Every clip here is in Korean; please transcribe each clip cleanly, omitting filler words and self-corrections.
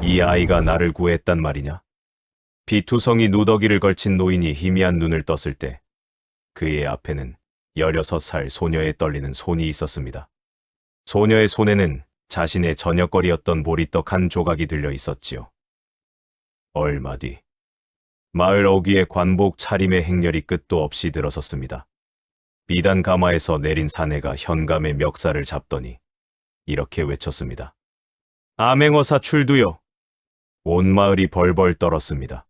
이 아이가 나를 구했단 말이냐? 피투성이 누더기를 걸친 노인이 희미한 눈을 떴을 때 그의 앞에는 16살 소녀의 떨리는 손이 있었습니다. 소녀의 손에는 자신의 저녁거리였던 보리떡 한 조각이 들려 있었지요. 얼마 뒤 마을 어귀의 관복 차림의 행렬이 끝도 없이 들어섰습니다. 비단 가마에서 내린 사내가 현감의 멱살을 잡더니 이렇게 외쳤습니다. 암행어사 출두요. 온 마을이 벌벌 떨었습니다.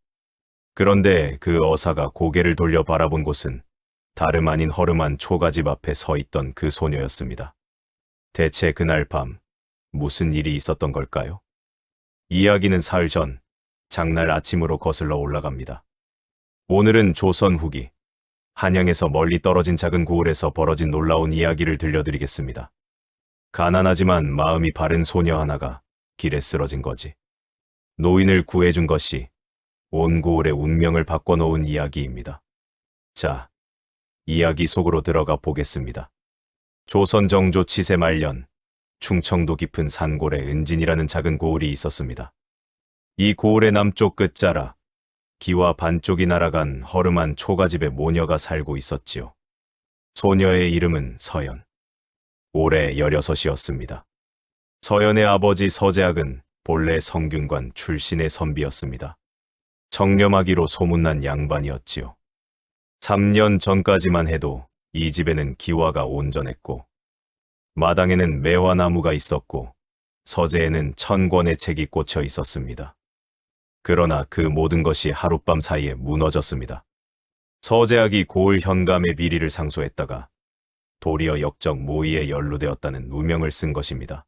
그런데 그 어사가 고개를 돌려 바라본 곳은 다름 아닌 허름한 초가집 앞에 서 있던 그 소녀였습니다. 대체 그날 밤 무슨 일이 있었던 걸까요? 이야기는 사흘 전 장날 아침으로 거슬러 올라갑니다. 오늘은 조선 후기 한양에서 멀리 떨어진 작은 고을에서 벌어진 놀라운 이야기를 들려드리겠습니다. 가난하지만 마음이 바른 소녀 하나가 길에 쓰러진 거지. 노인을 구해준 것이 온 고을의 운명을 바꿔놓은 이야기입니다. 자, 이야기 속으로 들어가 보겠습니다. 조선 정조 치세 말년, 충청도 깊은 산골에 은진이라는 작은 고을이 있었습니다. 이 고을의 남쪽 끝자락, 기와 반쪽이 날아간 허름한 초가집에 모녀가 살고 있었지요. 소녀의 이름은 서연. 올해 16이었습니다. 서연의 아버지 서재학은 본래 성균관 출신의 선비였습니다. 청렴하기로 소문난 양반이었지요. 3년 전까지만 해도 이 집에는 기와가 온전했고 마당에는 매화나무가 있었고 서재에는 1000권의 책이 꽂혀 있었습니다. 그러나 그 모든 것이 하룻밤 사이에 무너졌습니다. 서재학이 고을 현감의 비리를 상소했다가 도리어 역적 모의에 연루되었다는 누명을 쓴 것입니다.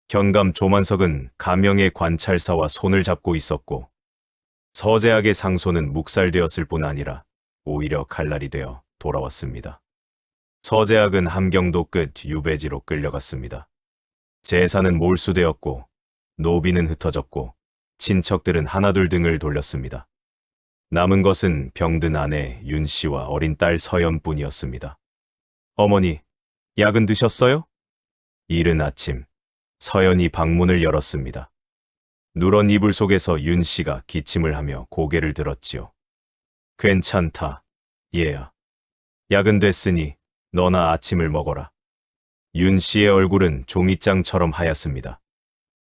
현감 조만석은 가명의 관찰사와 손을 잡고 있었고 서재학의 상소는 묵살되었을 뿐 아니라 오히려 칼날이 되어 돌아왔습니다. 서재학은 함경도 끝 유배지로 끌려갔습니다. 재산은 몰수되었고 노비는 흩어졌고 친척들은 하나둘 등을 돌렸습니다. 남은 것은 병든 아내 윤 씨와 어린 딸 서연뿐이었습니다. 어머니, 약은 드셨어요? 이른 아침, 서연이 방문을 열었습니다. 누런 이불 속에서 윤 씨가 기침을 하며 고개를 들었지요. 괜찮다, 얘야. 약은 됐으니 너나 아침을 먹어라. 윤 씨의 얼굴은 종이장처럼 하얗습니다.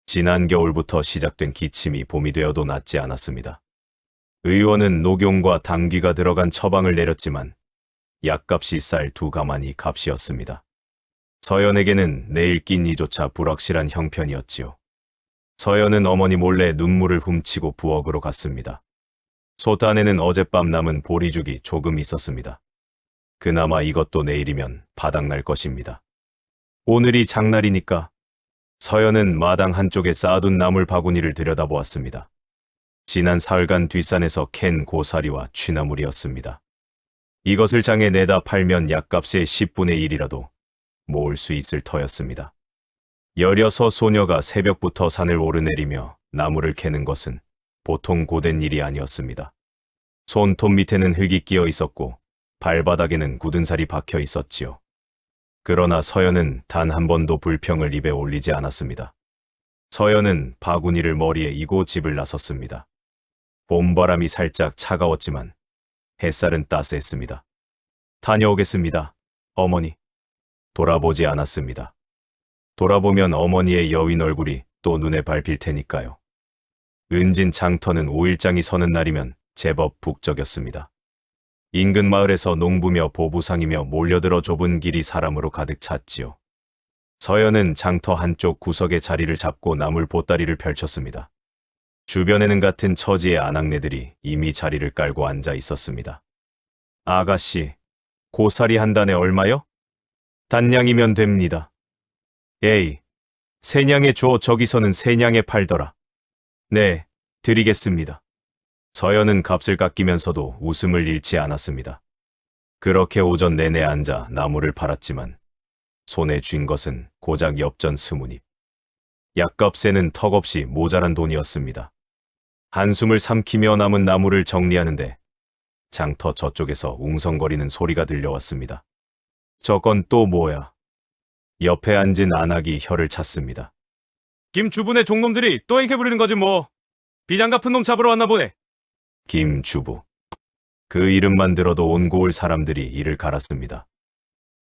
지난 겨울부터 시작된 기침이 봄이 되어도 낫지 않았습니다. 의원은 녹용과 당귀가 들어간 처방을 내렸지만 약값이 쌀 2가마니 값이었습니다. 서연에게는 내일 끼니조차 불확실한 형편이었지요. 서연은 어머니 몰래 눈물을 훔치고 부엌으로 갔습니다. 솥안에는 어젯밤 남은 보리죽이 조금 있었습니다. 그나마 이것도 내일이면 바닥날 것입니다. 오늘이 장날이니까 서연은 마당 한쪽에 쌓아둔 나물 바구니를 들여다보았습니다. 지난 사흘간 뒷산에서 캔 고사리와 취나물이었습니다. 이것을 장에 내다 팔면 약값의 10분의 1이라도 모을 수 있을 터였습니다. 16 소녀가 새벽부터 산을 오르내리며 나무를 캐는 것은 보통 고된 일이 아니었습니다. 손톱 밑에는 흙이 끼어 있었고 발바닥에는 굳은 살이 박혀 있었지요. 그러나 서연은 단 한 번도 불평을 입에 올리지 않았습니다. 서연은 바구니를 머리에 이고 집을 나섰습니다. 봄바람이 살짝 차가웠지만 햇살은 따스했습니다. 다녀오겠습니다, 어머니. 돌아보지 않았습니다. 돌아보면 어머니의 여윈 얼굴이 또 눈에 밟힐 테니까요. 은진 장터는 5일장이 서는 날이면 제법 북적였습니다. 인근 마을에서 농부며 보부상이며 몰려들어 좁은 길이 사람으로 가득 찼지요. 서연은 장터 한쪽 구석에 자리를 잡고 나물 보따리를 펼쳤습니다. 주변에는 같은 처지의 아낙네들이 이미 자리를 깔고 앉아 있었습니다. 아가씨, 고사리 한 단에 얼마요? 단냥이면 됩니다. 에이, 세냥에 줘. 저기서는 세냥에 팔더라. 네, 드리겠습니다. 서연은 값을 깎이면서도 웃음을 잃지 않았습니다. 그렇게 오전 내내 앉아 나무를 팔았지만 손에 쥔 것은 고작 엽전 20입. 약값에는 턱없이 모자란 돈이었습니다. 한숨을 삼키며 남은 나무를 정리하는데 장터 저쪽에서 웅성거리는 소리가 들려왔습니다. 저건 또 뭐야? 옆에 앉은 안악이 혀를 찼습니다. 김 주부네 종놈들이 또 행패 부리는 거지 뭐. 비장 같은 놈 잡으러 왔나 보네. 김 주부. 그 이름만 들어도 온 고을 사람들이 이를 갈았습니다.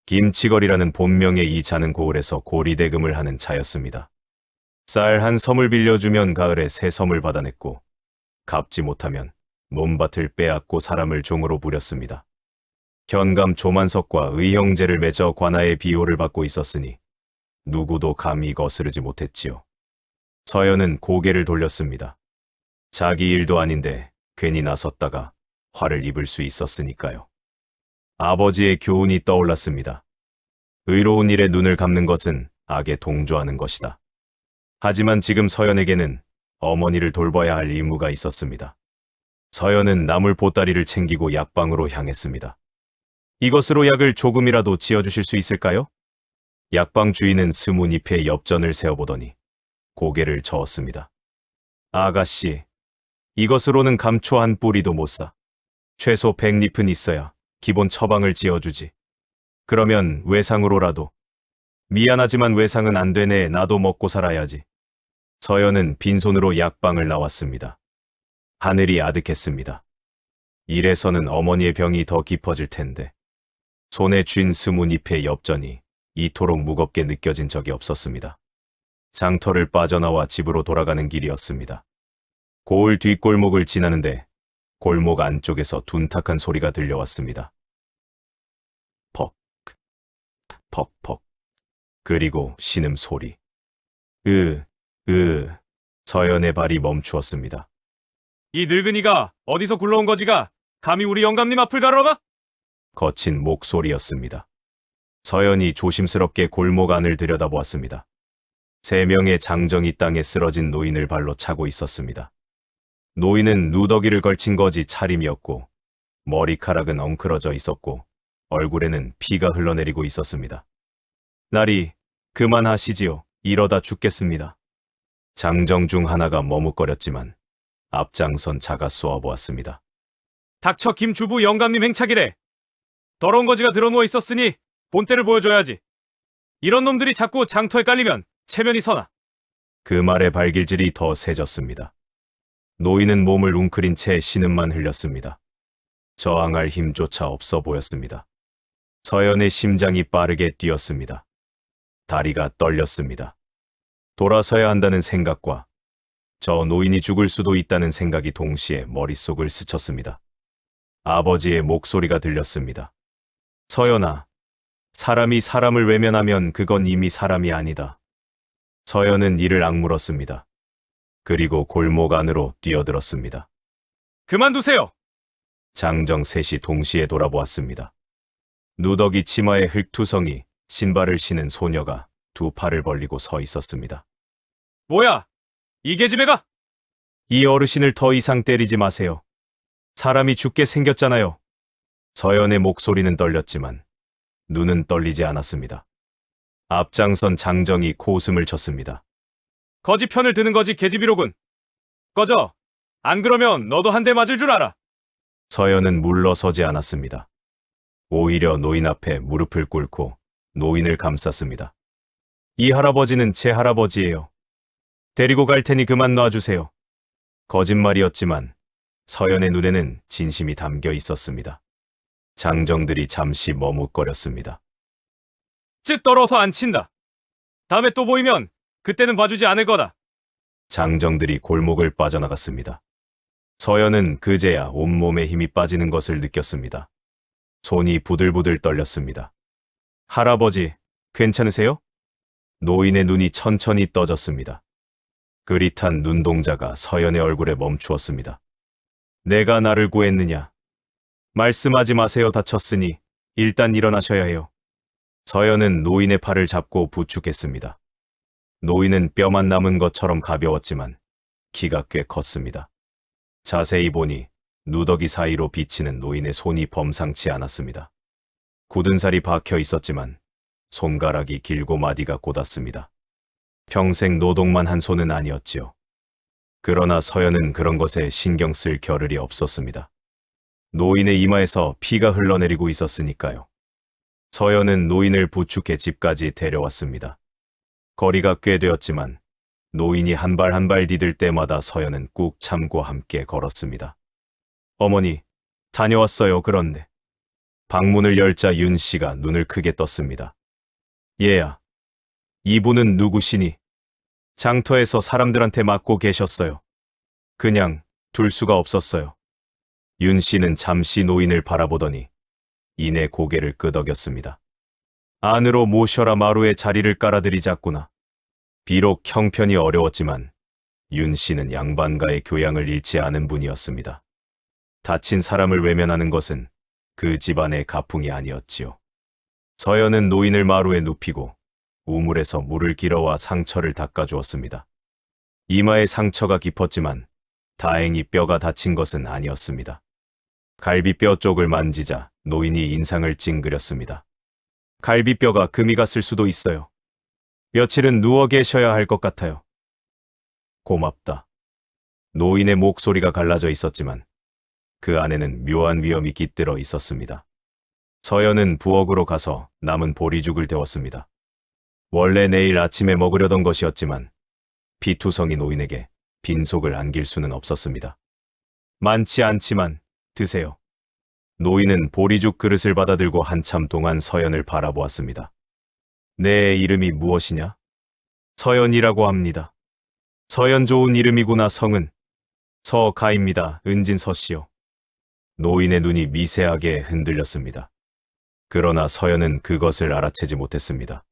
김치걸이라는 본명의 이 자는 고을에서 고리대금을 하는 자였습니다. 쌀 한 섬을 빌려주면 가을에 새 섬을 받아냈고 갚지 못하면 논밭을 빼앗고 사람을 종으로 부렸습니다. 현감 조만석과 의형제를 맺어 관아의 비호를 받고 있었으니 누구도 감히 거스르지 못했지요. 서연은 고개를 돌렸습니다. 자기 일도 아닌데 괜히 나섰다가 화를 입을 수 있었으니까요. 아버지의 교훈이 떠올랐습니다. 의로운 일에 눈을 감는 것은 악에 동조하는 것이다. 하지만 지금 서연에게는 어머니를 돌봐야 할 의무가 있었습니다. 서연은 나물 보따리를 챙기고 약방으로 향했습니다. 이것으로 약을 조금이라도 지어주실 수 있을까요? 약방 주인은 스뭇잎에 엽전을 세어보더니 고개를 저었습니다. 아가씨, 이것으로는 감초 한 뿌리도 못 사. 최소 100잎은 있어야 기본 처방을 지어주지. 그러면 외상으로라도. 미안하지만 외상은 안 되네. 나도 먹고 살아야지. 서연은 빈손으로 약방을 나왔습니다. 하늘이 아득했습니다. 이래서는 어머니의 병이 더 깊어질 텐데. 손에 쥔 스뭇잎의 엽전이 이토록 무겁게 느껴진 적이 없었습니다. 장터를 빠져나와 집으로 돌아가는 길이었습니다. 고을 뒷골목을 지나는데 골목 안쪽에서 둔탁한 소리가 들려왔습니다. 퍽, 퍽퍽, 그리고 신음소리. 서연의 발이 멈추었습니다. 이 늙은이가 어디서 굴러온 거지가 감히 우리 영감님 앞을 가로가? 거친 목소리였습니다. 서연이 조심스럽게 골목 안을 들여다보았습니다. 3명의 장정이 땅에 쓰러진 노인을 발로 차고 있었습니다. 노인은 누더기를 걸친 거지 차림이었고 머리카락은 엉클어져 있었고 얼굴에는 피가 흘러내리고 있었습니다. 나리, 그만하시지요. 이러다 죽겠습니다. 장정 중 하나가 머뭇거렸지만 앞장선 자가 쏘아보았습니다. 닥쳐 김 주부 영감님 행차기래. 더러운 거지가 들어누워 있었으니 본때를 보여줘야지. 이런 놈들이 자꾸 장터에 깔리면 체면이 서나. 그 말에 발길질이 더 세졌습니다. 노인은 몸을 웅크린 채 신음만 흘렸습니다. 저항할 힘조차 없어 보였습니다. 서연의 심장이 빠르게 뛰었습니다. 다리가 떨렸습니다. 돌아서야 한다는 생각과 저 노인이 죽을 수도 있다는 생각이 동시에 머릿속을 스쳤습니다. 아버지의 목소리가 들렸습니다. 서연아, 사람이 사람을 외면하면 그건 이미 사람이 아니다. 서연은 이를 악물었습니다. 그리고 골목 안으로 뛰어들었습니다. 그만두세요. 장정 셋이 동시에 돌아보았습니다. 누더기 치마에 흙투성이 신발을 신은 소녀가 2 팔을 벌리고 서 있었습니다. 뭐야? 이 계집애가? 이 어르신을 더 이상 때리지 마세요. 사람이 죽게 생겼잖아요. 서연의 목소리는 떨렸지만 눈은 떨리지 않았습니다. 앞장선 장정이 코웃음을 쳤습니다. 거지 편을 드는 거지 계집이로군. 꺼져. 안 그러면 너도 한 대 맞을 줄 알아. 서연은 물러서지 않았습니다. 오히려 노인 앞에 무릎을 꿇고 노인을 감쌌습니다. 이 할아버지는 제 할아버지예요. 데리고 갈 테니 그만 놔주세요. 거짓말이었지만 서연의 눈에는 진심이 담겨 있었습니다. 장정들이 잠시 머뭇거렸습니다. 쯧 떨어서 안 친다. 다음에 또 보이면 그때는 봐주지 않을 거다. 장정들이 골목을 빠져나갔습니다. 서연은 그제야 온몸에 힘이 빠지는 것을 느꼈습니다. 손이 부들부들 떨렸습니다. 할아버지, 괜찮으세요? 노인의 눈이 천천히 떠졌습니다. 그릿한 눈동자가 서연의 얼굴에 멈추었습니다. 내가 나를 구했느냐? 말씀하지 마세요. 다쳤으니 일단 일어나셔야 해요. 서연은 노인의 팔을 잡고 부축했습니다. 노인은 뼈만 남은 것처럼 가벼웠지만 키가 꽤 컸습니다. 자세히 보니 누더기 사이로 비치는 노인의 손이 범상치 않았습니다. 굳은 살이 박혀 있었지만 손가락이 길고 마디가 곧았습니다. 평생 노동만 한 손은 아니었지요. 그러나 서연은 그런 것에 신경 쓸 겨를이 없었습니다. 노인의 이마에서 피가 흘러내리고 있었으니까요. 서연은 노인을 부축해 집까지 데려왔습니다. 거리가 꽤 되었지만 노인이 한 발 한 발 디딜 때마다 서연은 꾹 참고 함께 걸었습니다. 어머니, 다녀왔어요. 그런데 방문을 열자 윤 씨가 눈을 크게 떴습니다. 얘야, 이분은 누구시니? 장터에서 사람들한테 맞고 계셨어요. 그냥 둘 수가 없었어요. 윤 씨는 잠시 노인을 바라보더니 이내 고개를 끄덕였습니다. 안으로 모셔라. 마루에 자리를 깔아드리자꾸나. 비록 형편이 어려웠지만 윤 씨는 양반가의 교양을 잃지 않은 분이었습니다. 다친 사람을 외면하는 것은 그 집안의 가풍이 아니었지요. 서연은 노인을 마루에 눕히고 우물에서 물을 길어와 상처를 닦아주었습니다. 이마에 상처가 깊었지만 다행히 뼈가 다친 것은 아니었습니다. 갈비뼈 쪽을 만지자 노인이 인상을 찡그렸습니다. 갈비뼈가 금이 갔을 수도 있어요. 며칠은 누워 계셔야 할 것 같아요. 고맙다. 노인의 목소리가 갈라져 있었지만 그 안에는 묘한 위험이 깃들어 있었습니다. 서연은 부엌으로 가서 남은 보리죽을 데웠습니다. 원래 내일 아침에 먹으려던 것이었지만 피투성이 노인에게 빈속을 안길 수는 없었습니다. 많지 않지만 드세요. 노인은 보리죽 그릇을 받아들고 한참 동안 서연을 바라보았습니다. 내 이름이 무엇이냐? 서연이라고 합니다. 서연 좋은 이름이구나. 성은 서가입니다. 은진서씨요. 노인의 눈이 미세하게 흔들렸습니다. 그러나 서연은 그것을 알아채지 못했습니다.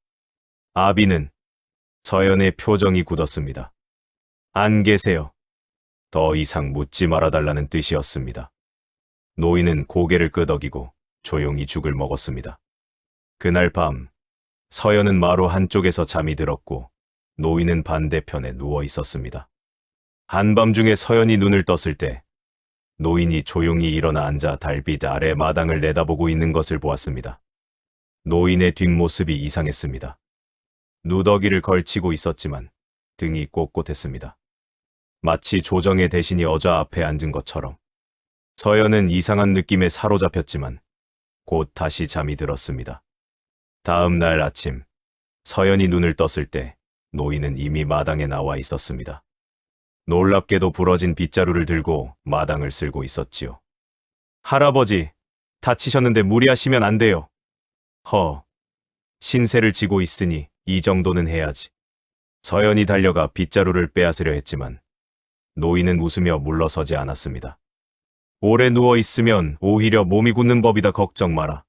아비는 서연의 표정이 굳었습니다. 안 계세요. 더 이상 묻지 말아달라는 뜻이었습니다. 노인은 고개를 끄덕이고 조용히 죽을 먹었습니다. 그날 밤 서연은 마루 한쪽에서 잠이 들었고 노인은 반대편에 누워 있었습니다. 한밤중에 서연이 눈을 떴을 때 노인이 조용히 일어나 앉아 달빛 아래 마당을 내다보고 있는 것을 보았습니다. 노인의 뒷모습이 이상했습니다. 누더기를 걸치고 있었지만 등이 꼿꼿했습니다. 마치 조정의 대신이 어좌 앞에 앉은 것처럼. 서연은 이상한 느낌에 사로잡혔지만 곧 다시 잠이 들었습니다. 다음 날 아침, 서연이 눈을 떴을 때 노인은 이미 마당에 나와 있었습니다. 놀랍게도 부러진 빗자루를 들고 마당을 쓸고 있었지요. 할아버지, 다치셨는데 무리하시면 안 돼요. 신세를 지고 있으니 이 정도는 해야지. 서연이 달려가 빗자루를 빼앗으려 했지만 노인은 웃으며 물러서지 않았습니다. 오래 누워 있으면 오히려 몸이 굳는 법이다. 걱정 마라.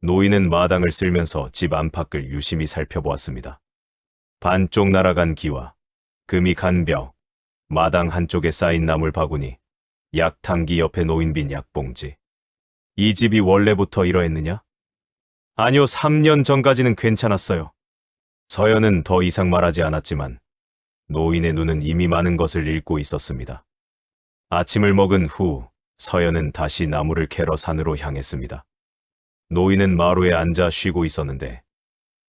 노인은 마당을 쓸면서 집 안팎을 유심히 살펴보았습니다. 반쪽 날아간 기와 금이 간 벽, 마당 한쪽에 쌓인 나물 바구니, 약탕기 옆에 놓인 빈 약봉지. 이 집이 원래부터 이러했느냐? 아니요, 3년 전까지는 괜찮았어요. 서연은 더 이상 말하지 않았지만 노인의 눈은 이미 많은 것을 읽고 있었습니다. 아침을 먹은 후 서연은 다시 나무를 캐러 산으로 향했습니다. 노인은 마루에 앉아 쉬고 있었는데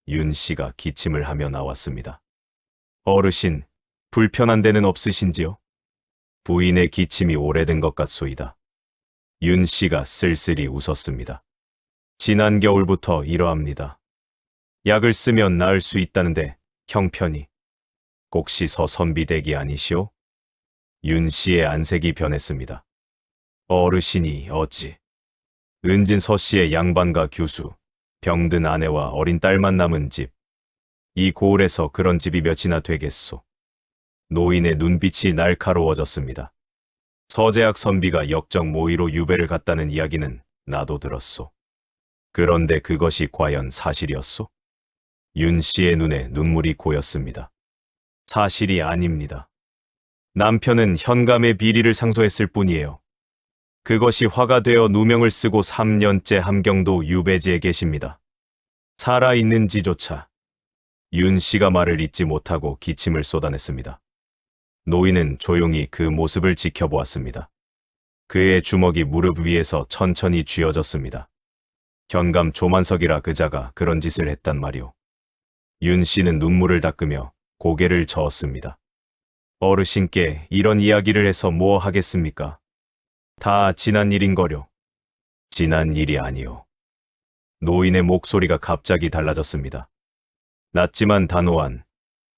윤 씨가 기침을 하며 나왔습니다. 어르신, 불편한 데는 없으신지요? 부인의 기침이 오래된 것 같소이다. 윤 씨가 쓸쓸히 웃었습니다. 지난 겨울부터 이러합니다. 약을 쓰면 나을 수 있다는데 형편이. 혹시 서선비댁이 아니시오? 윤 씨의 안색이 변했습니다. 어르신이 어찌? 은진서 씨의 양반가 규수, 병든 아내와 어린 딸만 남은 집. 이 고을에서 그런 집이 몇이나 되겠소. 노인의 눈빛이 날카로워졌습니다. 서재학 선비가 역적 모의로 유배를 갔다는 이야기는 나도 들었소. 그런데 그것이 과연 사실이었소? 윤 씨의 눈에 눈물이 고였습니다. 사실이 아닙니다. 남편은 현감의 비리를 상소했을 뿐이에요. 그것이 화가 되어 누명을 쓰고 3년째 함경도 유배지에 계십니다. 살아있는지조차. 윤 씨가 말을 잇지 못하고 기침을 쏟아냈습니다. 노인은 조용히 그 모습을 지켜보았습니다. 그의 주먹이 무릎 위에서 천천히 쥐어졌습니다. 현감 조만석이라 그자가 그런 짓을 했단 말이오. 윤 씨는 눈물을 닦으며 고개를 저었습니다. 어르신께 이런 이야기를 해서 뭐 하겠습니까? 다 지난 일인거려. 지난 일이 아니오. 노인의 목소리가 갑자기 달라졌습니다. 낮지만 단호한,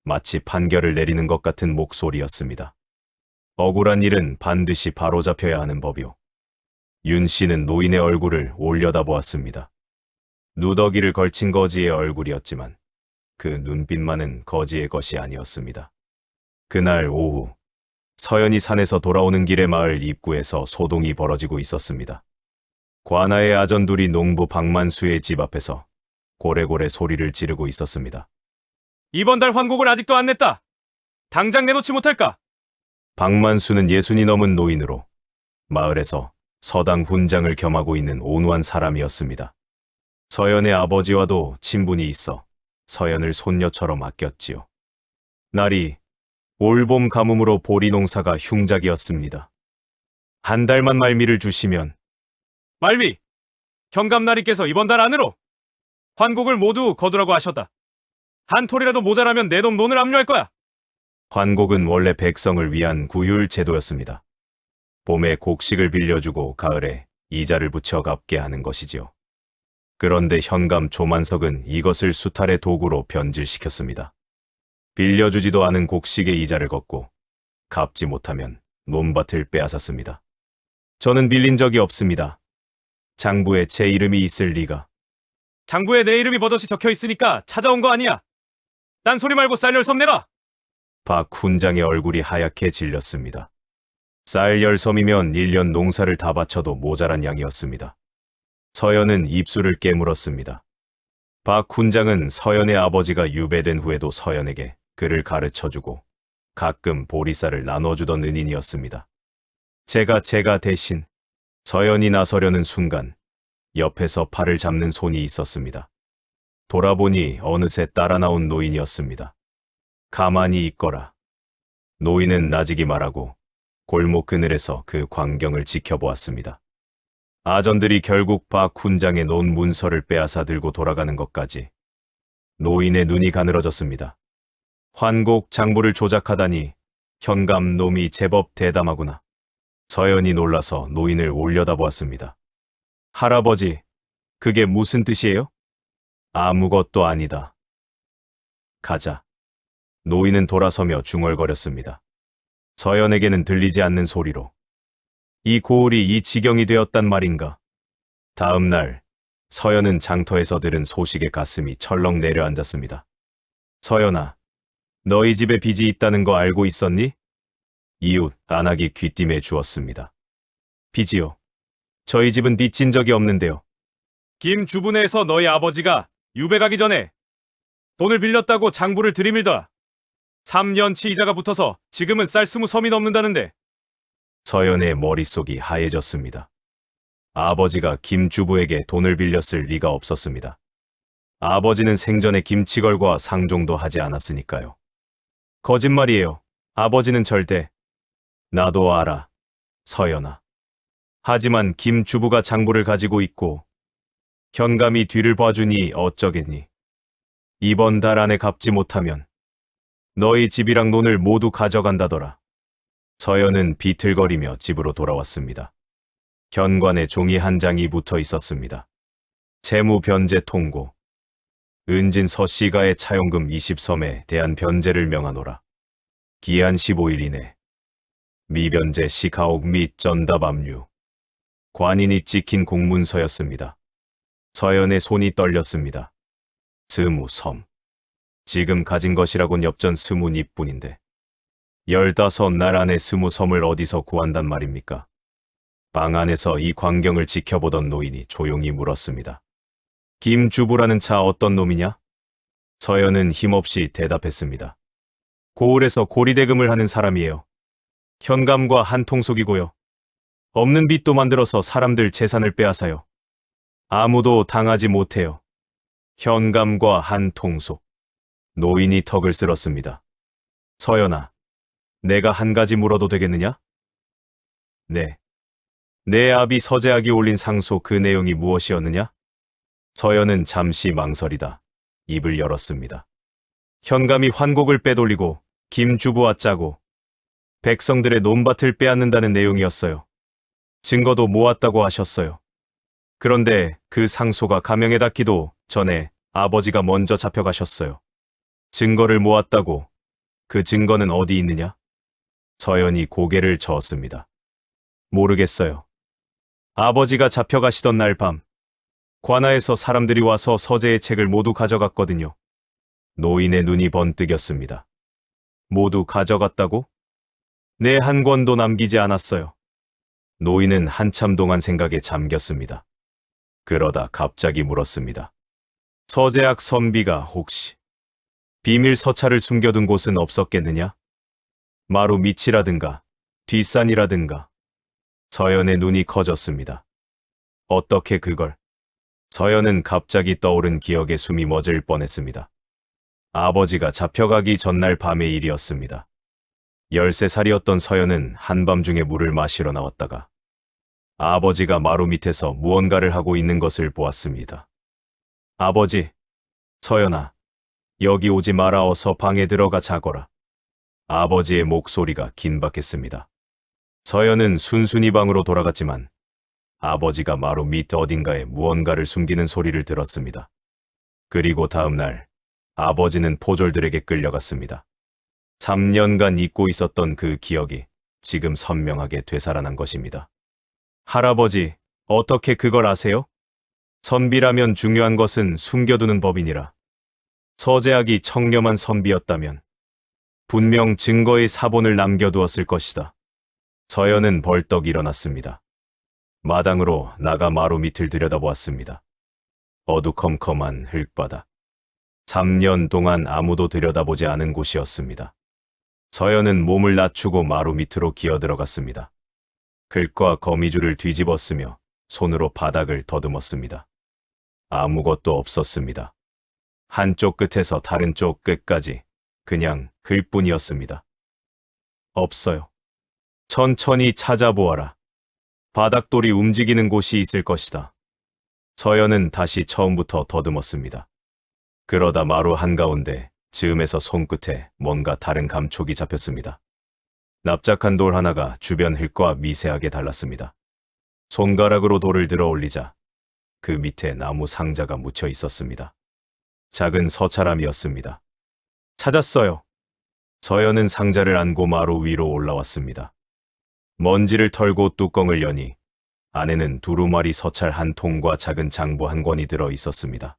마치 판결을 내리는 것 같은 목소리였습니다. 억울한 일은 반드시 바로잡혀야 하는 법이오. 윤 씨는 노인의 얼굴을 올려다보았습니다. 누더기를 걸친 거지의 얼굴이었지만 그 눈빛만은 거지의 것이 아니었습니다. 그날 오후 서연이 산에서 돌아오는 길에 마을 입구에서 소동이 벌어지고 있었습니다. 관아의 아전둘이 농부 박만수의 집 앞에서 고래고래 소리를 지르고 있었습니다. 이번 달 환곡을 아직도 안 냈다. 당장 내놓지 못할까? 박만수는 60이 넘은 노인으로 마을에서 서당 훈장을 겸하고 있는 온후한 사람이었습니다. 서연의 아버지와도 친분이 있어 서연을 손녀처럼 아꼈지요. 날이 올봄 가뭄으로 보리 농사가 흉작이었습니다. 한 달만 말미를 주시면 말미, 경감나리께서 이번 달 안으로 환곡을 모두 거두라고 하셨다. 한 톨이라도 모자라면 내 놈 논을 압류할 거야. 환곡은 원래 백성을 위한 구휼 제도였습니다. 봄에 곡식을 빌려주고 가을에 이자를 붙여 갚게 하는 것이지요. 그런데 현감 조만석은 이것을 수탈의 도구로 변질시켰습니다. 빌려주지도 않은 곡식의 이자를 걷고 갚지 못하면 논밭을 빼앗았습니다. 저는 빌린 적이 없습니다. 장부에 제 이름이 있을 리가. 장부에 내 이름이 버젓이 적혀 있으니까 찾아온 거 아니야. 딴소리 말고 쌀 10섬 내라. 박 훈장의 얼굴이 하얗게 질렸습니다. 쌀 10섬이면 1년 농사를 다 바쳐도 모자란 양이었습니다. 서연은 입술을 깨물었습니다. 박 훈장은 서연의 아버지가 유배된 후에도 서연에게 글을 가르쳐주고 가끔 보리쌀을 나눠주던 은인이었습니다. 제가 대신 서연이 나서려는 순간 옆에서 팔을 잡는 손이 있었습니다. 돌아보니 어느새 따라 나온 노인이었습니다. 가만히 있거라. 노인은 나지기 말하고 골목 그늘에서 그 광경을 지켜보았습니다. 아전들이 결국 박 훈장의 논 문서를 빼앗아 들고 돌아가는 것까지. 노인의 눈이 가늘어졌습니다. 환곡 장부를 조작하다니 현감 놈이 제법 대담하구나. 서연이 놀라서 노인을 올려다보았습니다. 할아버지, 그게 무슨 뜻이에요? 아무것도 아니다. 가자. 노인은 돌아서며 중얼거렸습니다. 서연에게는 들리지 않는 소리로. 이 고을이 이 지경이 되었단 말인가. 다음 날 서연은 장터에서 들은 소식에 가슴이 철렁 내려앉았습니다. 서연아, 너희 집에 빚이 있다는 거 알고 있었니? 이웃 안악이 귀띔해 주었습니다. 빚이요? 저희 집은 빚진 적이 없는데요. 김 주부네에서 너희 아버지가 유배 가기 전에 돈을 빌렸다고 장부를 들이밀더라. 3년치 이자가 붙어서 지금은 쌀 20섬이 넘는다는데. 서연의 머릿속이 하얘졌습니다. 아버지가 김 주부에게 돈을 빌렸을 리가 없었습니다. 아버지는 생전에 김치걸과 상종도 하지 않았으니까요. 거짓말이에요. 아버지는 절대. 나도 알아, 서연아. 하지만 김 주부가 장부를 가지고 있고 현감이 뒤를 봐주니 어쩌겠니. 이번 달 안에 갚지 못하면 너희 집이랑 논을 모두 가져간다더라. 서연은 비틀거리며 집으로 돌아왔습니다. 현관에 종이 한 장이 붙어 있었습니다. 채무 변제 통고. 은진 서씨가의 차용금 20섬에 대한 변제를 명하노라. 기한 15일 이내. 미변제 시가옥 및 전답 압류. 관인이 찍힌 공문서였습니다. 서연의 손이 떨렸습니다. 20섬. 지금 가진 것이라곤 엽전 20잎뿐인데 15날 안에 20섬을 어디서 구한단 말입니까? 방 안에서 이 광경을 지켜보던 노인이 조용히 물었습니다. 김 주부라는 차 어떤 놈이냐? 서연은 힘없이 대답했습니다. 고을에서 고리대금을 하는 사람이에요. 현감과 한 통속이고요. 없는 빚도 만들어서 사람들 재산을 빼앗아요. 아무도 당하지 못해요. 현감과 한 통속. 노인이 턱을 쓸었습니다. 서연아, 내가 한 가지 물어도 되겠느냐? 네. 내 아비 서재학이 올린 상소 그 내용이 무엇이었느냐? 서연은 잠시 망설이다 입을 열었습니다. 현감이 환곡을 빼돌리고 김 주부와 짜고 백성들의 논밭을 빼앗는다는 내용이었어요. 증거도 모았다고 하셨어요. 그런데 그 상소가 가명에 닿기도 전에 아버지가 먼저 잡혀가셨어요. 증거를 모았다고 그 증거는 어디 있느냐? 서연이 고개를 저었습니다. 모르겠어요. 아버지가 잡혀가시던 날 밤, 관아에서 사람들이 와서 서재의 책을 모두 가져갔거든요. 노인의 눈이 번뜩였습니다. 모두 가져갔다고? 네, 한 권도 남기지 않았어요. 노인은 한참 동안 생각에 잠겼습니다. 그러다 갑자기 물었습니다. 서재학 선비가 혹시 비밀 서찰을 숨겨둔 곳은 없었겠느냐? 마루 밑이라든가 뒷산이라든가. 서연의 눈이 커졌습니다. 어떻게 그걸? 서연은 갑자기 떠오른 기억에 숨이 멎을 뻔했습니다. 아버지가 잡혀가기 전날 밤의 일이었습니다. 13살이었던 서연은 한밤중에 물을 마시러 나왔다가 아버지가 마루 밑에서 무언가를 하고 있는 것을 보았습니다. 아버지, 서연아, 여기 오지 마라, 어서 방에 들어가 자거라. 아버지의 목소리가 긴박했습니다. 서연은 순순히 방으로 돌아갔지만 아버지가 마루 밑 어딘가에 무언가를 숨기는 소리를 들었습니다. 그리고 다음 날 아버지는 포졸들에게 끌려갔습니다. 3년간 잊고 있었던 그 기억이 지금 선명하게 되살아난 것입니다. 할아버지, 어떻게 그걸 아세요? 선비라면 중요한 것은 숨겨두는 법이니라. 서재학이 청렴한 선비였다면 분명 증거의 사본을 남겨두었을 것이다. 서연은 벌떡 일어났습니다. 마당으로 나가 마루 밑을 들여다보았습니다. 어두컴컴한 흙바닥. 3년 동안 아무도 들여다보지 않은 곳이었습니다. 서연은 몸을 낮추고 마루 밑으로 기어들어갔습니다. 긁과 거미줄을 뒤집었으며 손으로 바닥을 더듬었습니다. 아무것도 없었습니다. 한쪽 끝에서 다른 쪽 끝까지 그냥 흙뿐이었습니다. 없어요. 천천히 찾아보아라. 바닥돌이 움직이는 곳이 있을 것이다. 서연은 다시 처음부터 더듬었습니다. 그러다 마루 한가운데 즈음에서 손끝에 뭔가 다른 감촉이 잡혔습니다. 납작한 돌 하나가 주변 흙과 미세하게 달랐습니다. 손가락으로 돌을 들어 올리자 그 밑에 나무 상자가 묻혀 있었습니다. 작은 서찰함이었습니다. 찾았어요. 서연은 상자를 안고 마루 위로 올라왔습니다. 먼지를 털고 뚜껑을 여니 안에는 두루마리 서찰 한 통과 작은 장부 한 권이 들어 있었습니다.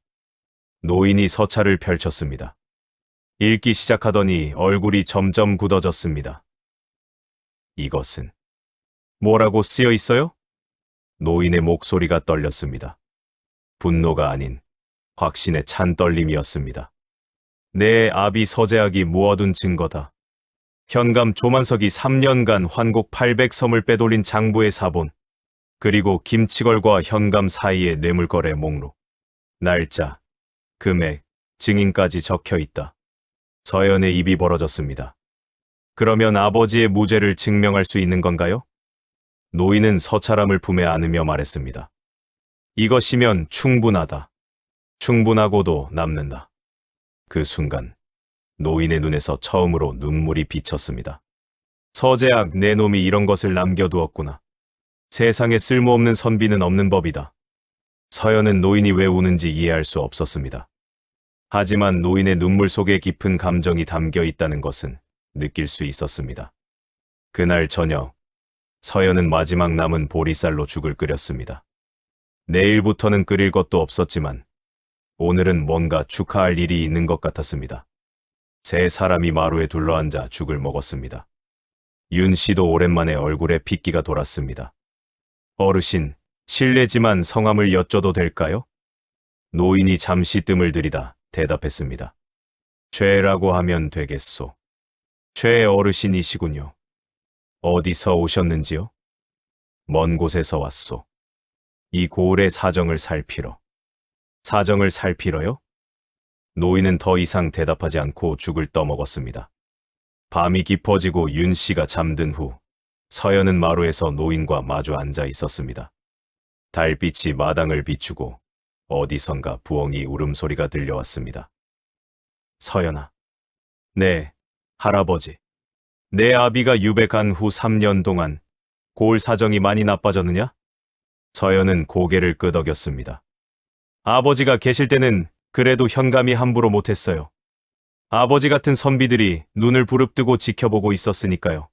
노인이 서찰을 펼쳤습니다. 읽기 시작하더니 얼굴이 점점 굳어졌습니다. 이것은 뭐라고 쓰여 있어요? 노인의 목소리가 떨렸습니다. 분노가 아닌 확신에 찬 떨림이었습니다. 내 아비 서재학이 모아둔 증거다. 현감 조만석이 3년간 환곡 800섬을 빼돌린 장부의 사본, 그리고 김치걸과 현감 사이의 뇌물거래 목록, 날짜, 금액, 증인까지 적혀 있다. 서연의 입이 벌어졌습니다. 그러면 아버지의 무죄를 증명할 수 있는 건가요? 노인은 서찰함을 품에 안으며 말했습니다. 이것이면 충분하다. 충분하고도 남는다. 그 순간 노인의 눈에서 처음으로 눈물이 비쳤습니다. 서재학, 내 놈이 이런 것을 남겨두었구나. 세상에 쓸모없는 선비는 없는 법이다. 서연은 노인이 왜 우는지 이해할 수 없었습니다. 하지만 노인의 눈물 속에 깊은 감정이 담겨 있다는 것은 느낄 수 있었습니다. 그날 저녁, 서연은 마지막 남은 보리쌀로 죽을 끓였습니다. 내일부터는 끓일 것도 없었지만 오늘은 뭔가 축하할 일이 있는 것 같았습니다. 세 사람이 마루에 둘러앉아 죽을 먹었습니다. 윤 씨도 오랜만에 얼굴에 핏기가 돌았습니다. 어르신, 실례지만 성함을 여쭤도 될까요? 노인이 잠시 뜸을 들이다 대답했습니다. 최라고 하면 되겠소. 최 어르신이시군요. 어디서 오셨는지요? 먼 곳에서 왔소. 이 고을의 사정을 살피러. 사정을 살피러요? 노인은 더 이상 대답하지 않고 죽을 떠먹었습니다. 밤이 깊어지고 윤 씨가 잠든 후 서연은 마루에서 노인과 마주 앉아 있었습니다. 달빛이 마당을 비추고 어디선가 부엉이 울음소리가 들려왔습니다. 서연아. 네, 할아버지. 내 아비가 유배간 후 3년 동안 고을 사정이 많이 나빠졌느냐? 서연은 고개를 끄덕였습니다. 아버지가 계실 때는 그래도 현감이 함부로 못했어요. 아버지 같은 선비들이 눈을 부릅뜨고 지켜보고 있었으니까요.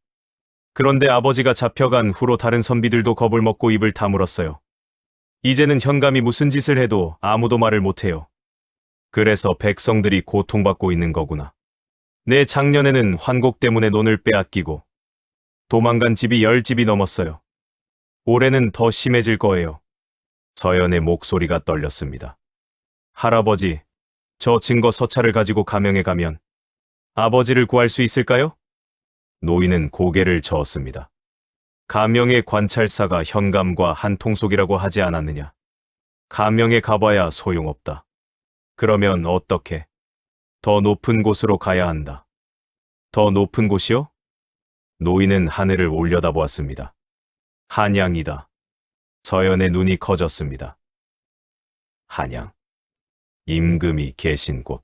그런데 아버지가 잡혀간 후로 다른 선비들도 겁을 먹고 입을 다물었어요. 이제는 현감이 무슨 짓을 해도 아무도 말을 못해요. 그래서 백성들이 고통받고 있는 거구나. 내 작년에는 환곡 때문에 논을 빼앗기고 도망간 집이 10집이 넘었어요. 올해는 더 심해질 거예요. 서연의 목소리가 떨렸습니다. 할아버지, 저 증거 서찰을 가지고 가명에 가면 아버지를 구할 수 있을까요? 노인은 고개를 저었습니다. 가명의 관찰사가 현감과 한통속이라고 하지 않았느냐? 가명에 가봐야 소용없다. 그러면 어떻게? 더 높은 곳으로 가야 한다. 더 높은 곳이요? 노인은 하늘을 올려다보았습니다. 한양이다. 서연의 눈이 커졌습니다. 한양. 임금이 계신 곳.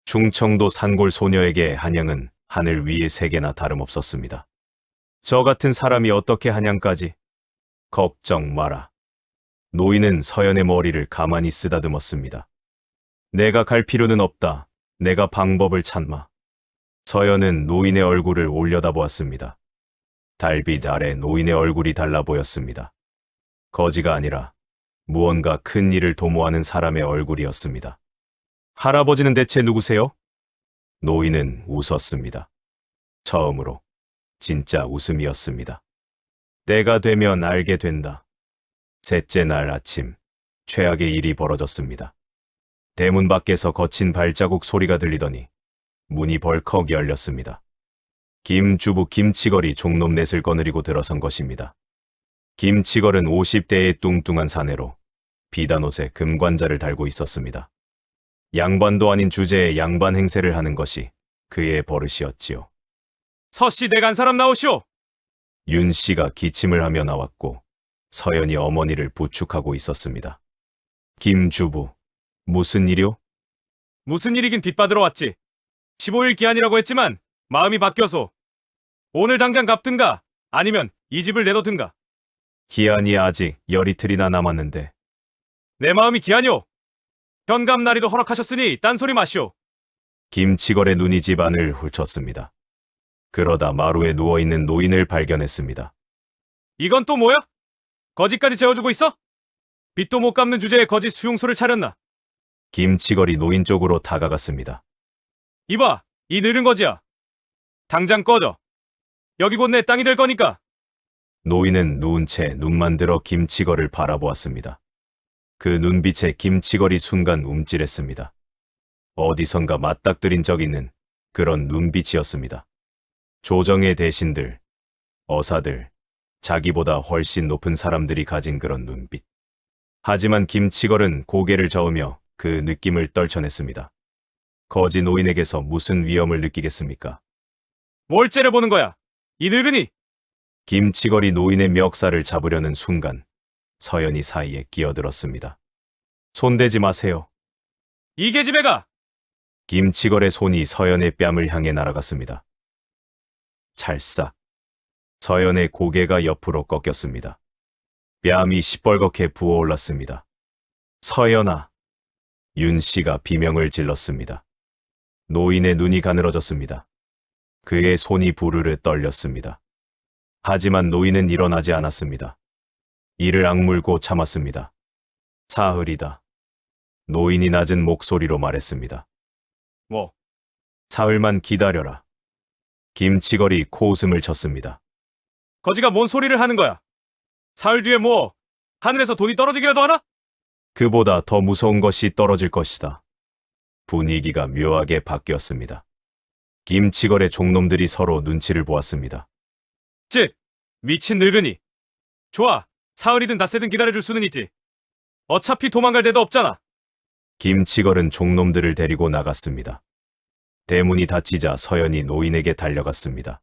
충청도 산골 소녀에게 한양은 하늘 위의 세계나 다름없었습니다. 저 같은 사람이 어떻게 한양까지? 걱정 마라. 노인은 서연의 머리를 가만히 쓰다듬었습니다. 내가 갈 필요는 없다. 내가 방법을 찾마. 서연은 노인의 얼굴을 올려다보았습니다. 달빛 아래 노인의 얼굴이 달라 보였습니다. 거지가 아니라 무언가 큰 일을 도모하는 사람의 얼굴이었습니다. 할아버지는 대체 누구세요? 노인은 웃었습니다. 처음으로 진짜 웃음이었습니다. 때가 되면 알게 된다. 셋째 날 아침, 최악의 일이 벌어졌습니다. 대문 밖에서 거친 발자국 소리가 들리더니 문이 벌컥 열렸습니다. 김주부 김치걸이 종놈 넷을 거느리고 들어선 것입니다. 김치걸은 50대의 뚱뚱한 사내로 비단 옷에 금관자를 달고 있었습니다. 양반도 아닌 주제에 양반 행세를 하는 것이 그의 버릇이었지요. 서씨 내간 사람 나오시오. 윤 씨가 기침을 하며 나왔고 서연이 어머니를 부축하고 있었습니다. 김주부, 무슨 일이요? 무슨 일이긴 빚받으러 왔지. 15일 기한이라고 했지만 마음이 바뀌어서 오늘 당장 갚든가 아니면 이 집을 내놓든가. 기한이 아직 열이틀이나 남았는데. 내 마음이 기한이오. 현감 날이도 허락하셨으니 딴소리 마시오. 김치걸의 눈이 집안을 훑었습니다. 그러다 마루에 누워있는 노인을 발견했습니다. 이건 또 뭐야? 거지까지 재워주고 있어? 빚도 못 갚는 주제에 거짓 수용소를 차렸나? 김치걸이 노인 쪽으로 다가갔습니다. 이봐, 이 느른 거지야. 당장 꺼져. 여기 곧 내 땅이 될 거니까. 노인은 누운 채 눈만 들어 김치걸을 바라보았습니다. 그 눈빛에 김치걸이 순간 움찔했습니다. 어디선가 맞닥뜨린 적 있는 그런 눈빛이었습니다. 조정의 대신들, 어사들, 자기보다 훨씬 높은 사람들이 가진 그런 눈빛. 하지만 김치걸은 고개를 저으며 그 느낌을 떨쳐냈습니다. 거지 노인에게서 무슨 위험을 느끼겠습니까? 뭘 째려보는 거야? 이 늙은이! 김치걸이 노인의 멱살을 잡으려는 순간 서연이 사이에 끼어들었습니다. 손대지 마세요. 이 계집애가! 김치걸의 손이 서연의 뺨을 향해 날아갔습니다. 찰싹. 서연의 고개가 옆으로 꺾였습니다. 뺨이 시뻘겋게 부어올랐습니다. 서연아. 윤 씨가 비명을 질렀습니다. 노인의 눈이 가늘어졌습니다. 그의 손이 부르르 떨렸습니다. 하지만 노인은 일어나지 않았습니다. 이를 악물고 참았습니다. 사흘이다. 노인이 낮은 목소리로 말했습니다. 뭐? 사흘만 기다려라. 김치걸이 코웃음을 쳤습니다. 거지가 뭔 소리를 하는 거야? 사흘 뒤에 뭐 하늘에서 돈이 떨어지기라도 하나? 그보다 더 무서운 것이 떨어질 것이다. 분위기가 묘하게 바뀌었습니다. 김치걸의 종놈들이 서로 눈치를 보았습니다. 즉, 미친 늙은이. 좋아, 사흘이든 닷새든 기다려줄 수는 있지. 어차피 도망갈 데도 없잖아. 김치걸은 종놈들을 데리고 나갔습니다. 대문이 닫히자 서연이 노인에게 달려갔습니다.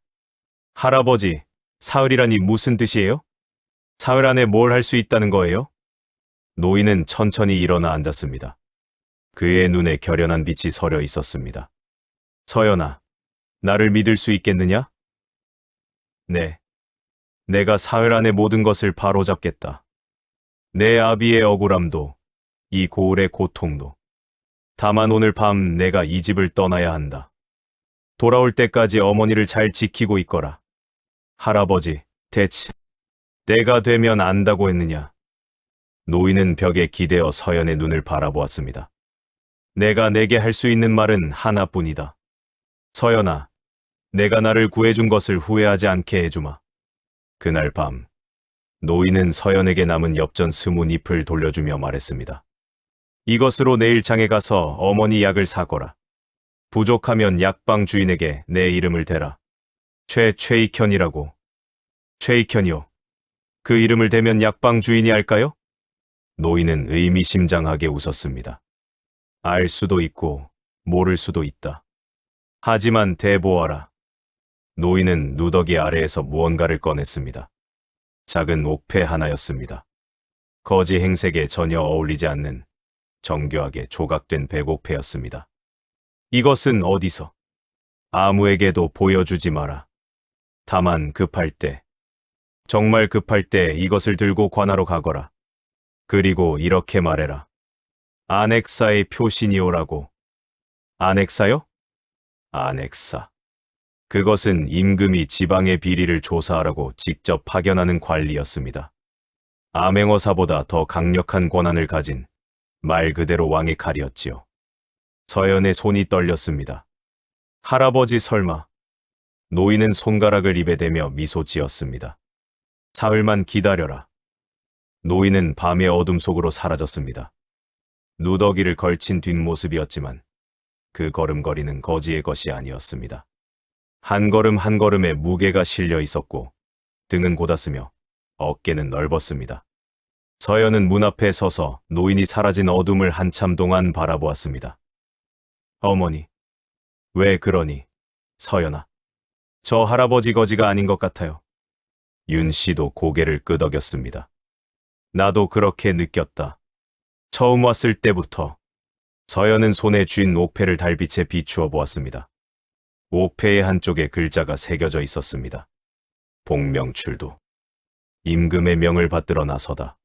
할아버지, 사흘이라니 무슨 뜻이에요? 사흘 안에 뭘 할 수 있다는 거예요? 노인은 천천히 일어나 앉았습니다. 그의 눈에 결연한 빛이 서려 있었습니다. 서연아, 나를 믿을 수 있겠느냐? 네. 내가 사흘 안에 모든 것을 바로잡겠다. 내 아비의 억울함도, 이 고을의 고통도 다만 오늘 밤 내가 이 집을 떠나야 한다. 돌아올 때까지 어머니를 잘 지키고 있거라. 할아버지, 대체 때가 되면 안다고 했느냐? 노인은 벽에 기대어 서연의 눈을 바라보았습니다. 내가 내게 할 수 있는 말은 하나뿐이다. 서연아, 내가 나를 구해준 것을 후회하지 않게 해주마. 그날 밤, 노인은 서연에게 남은 엽전 20잎을 돌려주며 말했습니다. 이것으로 내일 장에 가서 어머니 약을 사거라. 부족하면 약방 주인에게 내 이름을 대라. 최익현이라고. 최익현이요. 그 이름을 대면 약방 주인이 알까요? 노인은 의미심장하게 웃었습니다. 알 수도 있고 모를 수도 있다. 하지만 대보아라. 노인은 누더기 아래에서 무언가를 꺼냈습니다. 작은 옥패 하나였습니다. 거지 행색에 전혀 어울리지 않는 정교하게 조각된 백옥패였습니다. 이것은 어디서? 아무에게도 보여주지 마라. 다만 급할 때, 정말 급할 때 이것을 들고 관하로 가거라. 그리고 이렇게 말해라. 안엑사의 표신이오라고. 안엑사요? 안엑사. 그것은 임금이 지방의 비리를 조사하라고 직접 파견하는 관리였습니다. 암행어사보다 더 강력한 권한을 가진 말 그대로 왕의 칼이었지요. 서연의 손이 떨렸습니다. 할아버지 설마. 노인은 손가락을 입에 대며 미소 지었습니다. 사흘만 기다려라. 노인은 밤의 어둠 속으로 사라졌습니다. 누더기를 걸친 뒷모습이었지만 그 걸음걸이는 거지의 것이 아니었습니다. 한 걸음 한 걸음에 무게가 실려 있었고 등은 곧았으며 어깨는 넓었습니다. 서연은 문 앞에 서서 노인이 사라진 어둠을 한참 동안 바라보았습니다. 어머니, 왜 그러니? 서연아, 저 할아버지 거지가 아닌 것 같아요. 윤 씨도 고개를 끄덕였습니다. 나도 그렇게 느꼈다. 처음 왔을 때부터. 서연은 손에 쥔 옥패를 달빛에 비추어 보았습니다. 옥패의 한쪽에 글자가 새겨져 있었습니다. 복명출두. 임금의 명을 받들어 나서다.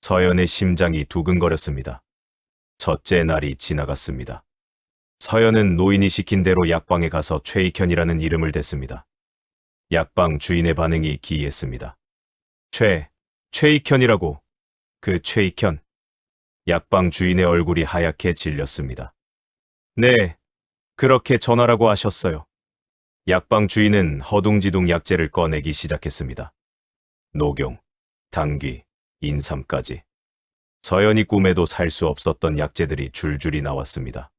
서연의 심장이 두근거렸습니다. 첫째 날이 지나갔습니다. 서연은 노인이 시킨 대로 약방에 가서 최익현이라는 이름을 댔습니다. 약방 주인의 반응이 기이했습니다. 최익현이라고. 그 최익현. 약방 주인의 얼굴이 하얗게 질렸습니다. 네, 그렇게 전하라고 하셨어요. 약방 주인은 허둥지둥 약재를 꺼내기 시작했습니다. 녹용, 당귀, 인삼까지. 서연이 꿈에도 살 수 없었던 약재들이 줄줄이 나왔습니다.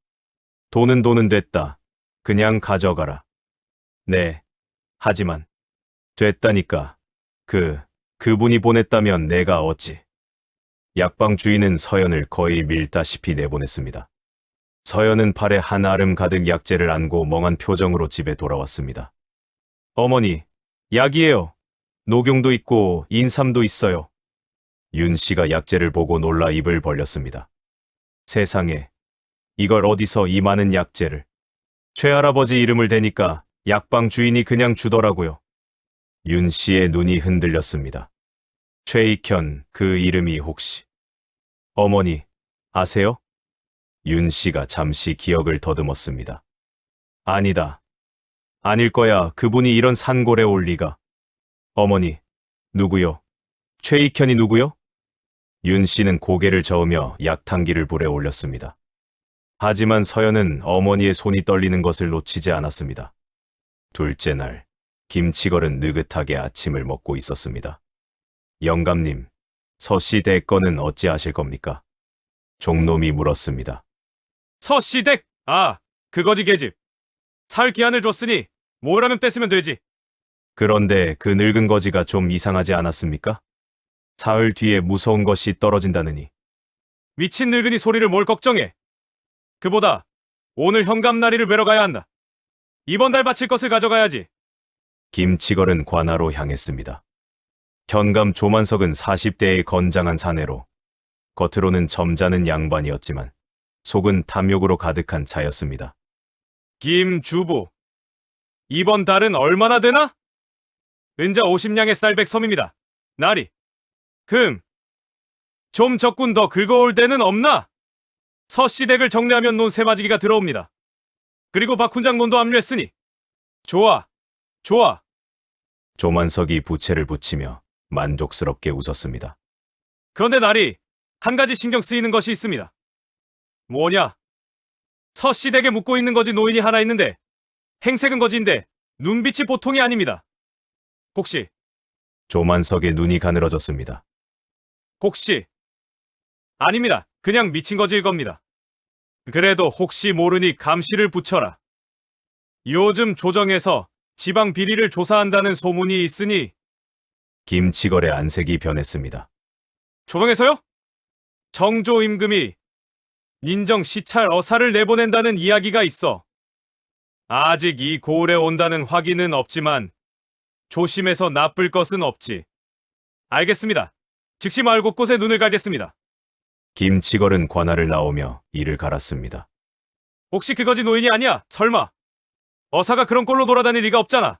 돈은 됐다. 그냥 가져가라. 네, 하지만 됐다니까. 그분이 보냈다면 내가 어찌. 약방 주인은 서연을 거의 밀다시피 내보냈습니다. 서연은 팔에 한 알음 가득 약재를 안고 멍한 표정으로 집에 돌아왔습니다. 어머니, 약이에요. 녹용도 있고 인삼도 있어요. 윤 씨가 약재를 보고 놀라 입을 벌렸습니다. 세상에, 이걸 어디서 이 많은 약재를. 최할아버지 이름을 대니까 약방 주인이 그냥 주더라고요. 윤 씨의 눈이 흔들렸습니다. 최익현, 그 이름이 혹시. 어머니, 아세요? 윤 씨가 잠시 기억을 더듬었습니다. 아니다. 아닐 거야. 그분이 이런 산골에 올 리가. 어머니, 누구요? 최익현이 누구요? 윤 씨는 고개를 저으며 약탕기를 불에 올렸습니다. 하지만 서연은 어머니의 손이 떨리는 것을 놓치지 않았습니다. 둘째 날, 김치걸은 느긋하게 아침을 먹고 있었습니다. 영감님, 서씨 대건은 어찌하실 겁니까? 종놈이 물었습니다. 서씨댁! 아, 그 거지 계집. 살 기한을 줬으니 뭐라면 뺐으면 되지. 그런데 그 늙은 거지가 좀 이상하지 않았습니까? 사흘 뒤에 무서운 것이 떨어진다느니. 미친 늙은이 소리를 뭘 걱정해. 그보다 오늘 현감나리를 뵈러 가야 한다. 이번 달 바칠 것을 가져가야지. 김치걸은 관하로 향했습니다. 현감 조만석은 40대의 건장한 사내로 겉으로는 점잖은 양반이었지만 속은 탐욕으로 가득한 자였습니다. 김주부, 이번 달은 얼마나 되나? 은자 50냥의 쌀백섬입니다. 나리. 좀 적군 더 긁어올 데는 없나? 서씨댁을 정리하면 논 세마지기가 들어옵니다. 그리고 박 훈장 논도 압류했으니 좋아, 좋아. 조만석이 부채를 붙이며 만족스럽게 웃었습니다. 그런데 날이 한 가지 신경 쓰이는 것이 있습니다. 뭐냐? 서씨댁에 묻고 있는 거지 노인이 하나 있는데 행색은 거지인데 눈빛이 보통이 아닙니다. 혹시 조만석의 눈이 가늘어졌습니다. 혹시 아닙니다. 그냥 미친 거지일 겁니다. 그래도 혹시 모르니 감시를 붙여라. 요즘 조정에서 지방 비리를 조사한다는 소문이 있으니 김치걸의 안색이 변했습니다. 조정에서요? 정조 임금이 인정 시찰 어사를 내보낸다는 이야기가 있어. 아직 이 고을에 온다는 확인은 없지만 조심해서 나쁠 것은 없지. 알겠습니다. 즉시 마을 곳곳에 눈을 갈겠습니다. 김치걸은 관할을 나오며 이를 갈았습니다. 혹시 그거지 노인이 아니야? 설마. 어사가 그런 꼴로 돌아다닐 리가 없잖아.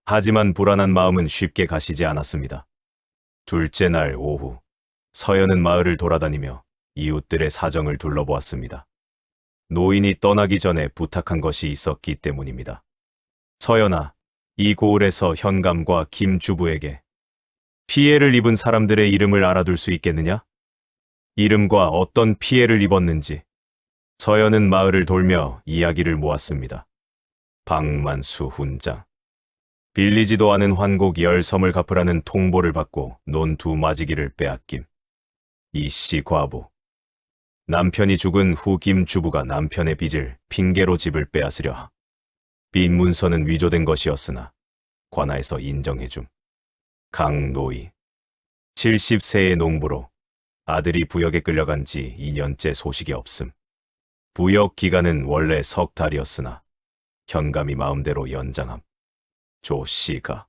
하지만 불안한 마음은 쉽게 가시지 않았습니다. 둘째 날 오후, 서연은 마을을 돌아다니며 이웃들의 사정을 둘러보았습니다. 노인이 떠나기 전에 부탁한 것이 있었기 때문입니다. 서연아, 이 고을에서 현감과 김 주부에게 피해를 입은 사람들의 이름을 알아둘 수 있겠느냐? 이름과 어떤 피해를 입었는지. 서연은 마을을 돌며 이야기를 모았습니다. 박만수 훈장. 빌리지도 않은 환곡 10섬을 갚으라는 통보를 받고 논 2마지기를 빼앗김. 이씨 과부. 남편이 죽은 후 김 주부가 남편의 빚을 핑계로 집을 빼앗으려. 빚 문서는 위조된 것이었으나 관하에서 인정해줌. 강노이. 70세의 농부로 아들이 부역에 끌려간 지 2년째 소식이 없음. 부역 기간은 원래 석 달이었으나 현감이 마음대로 연장함. 조씨가.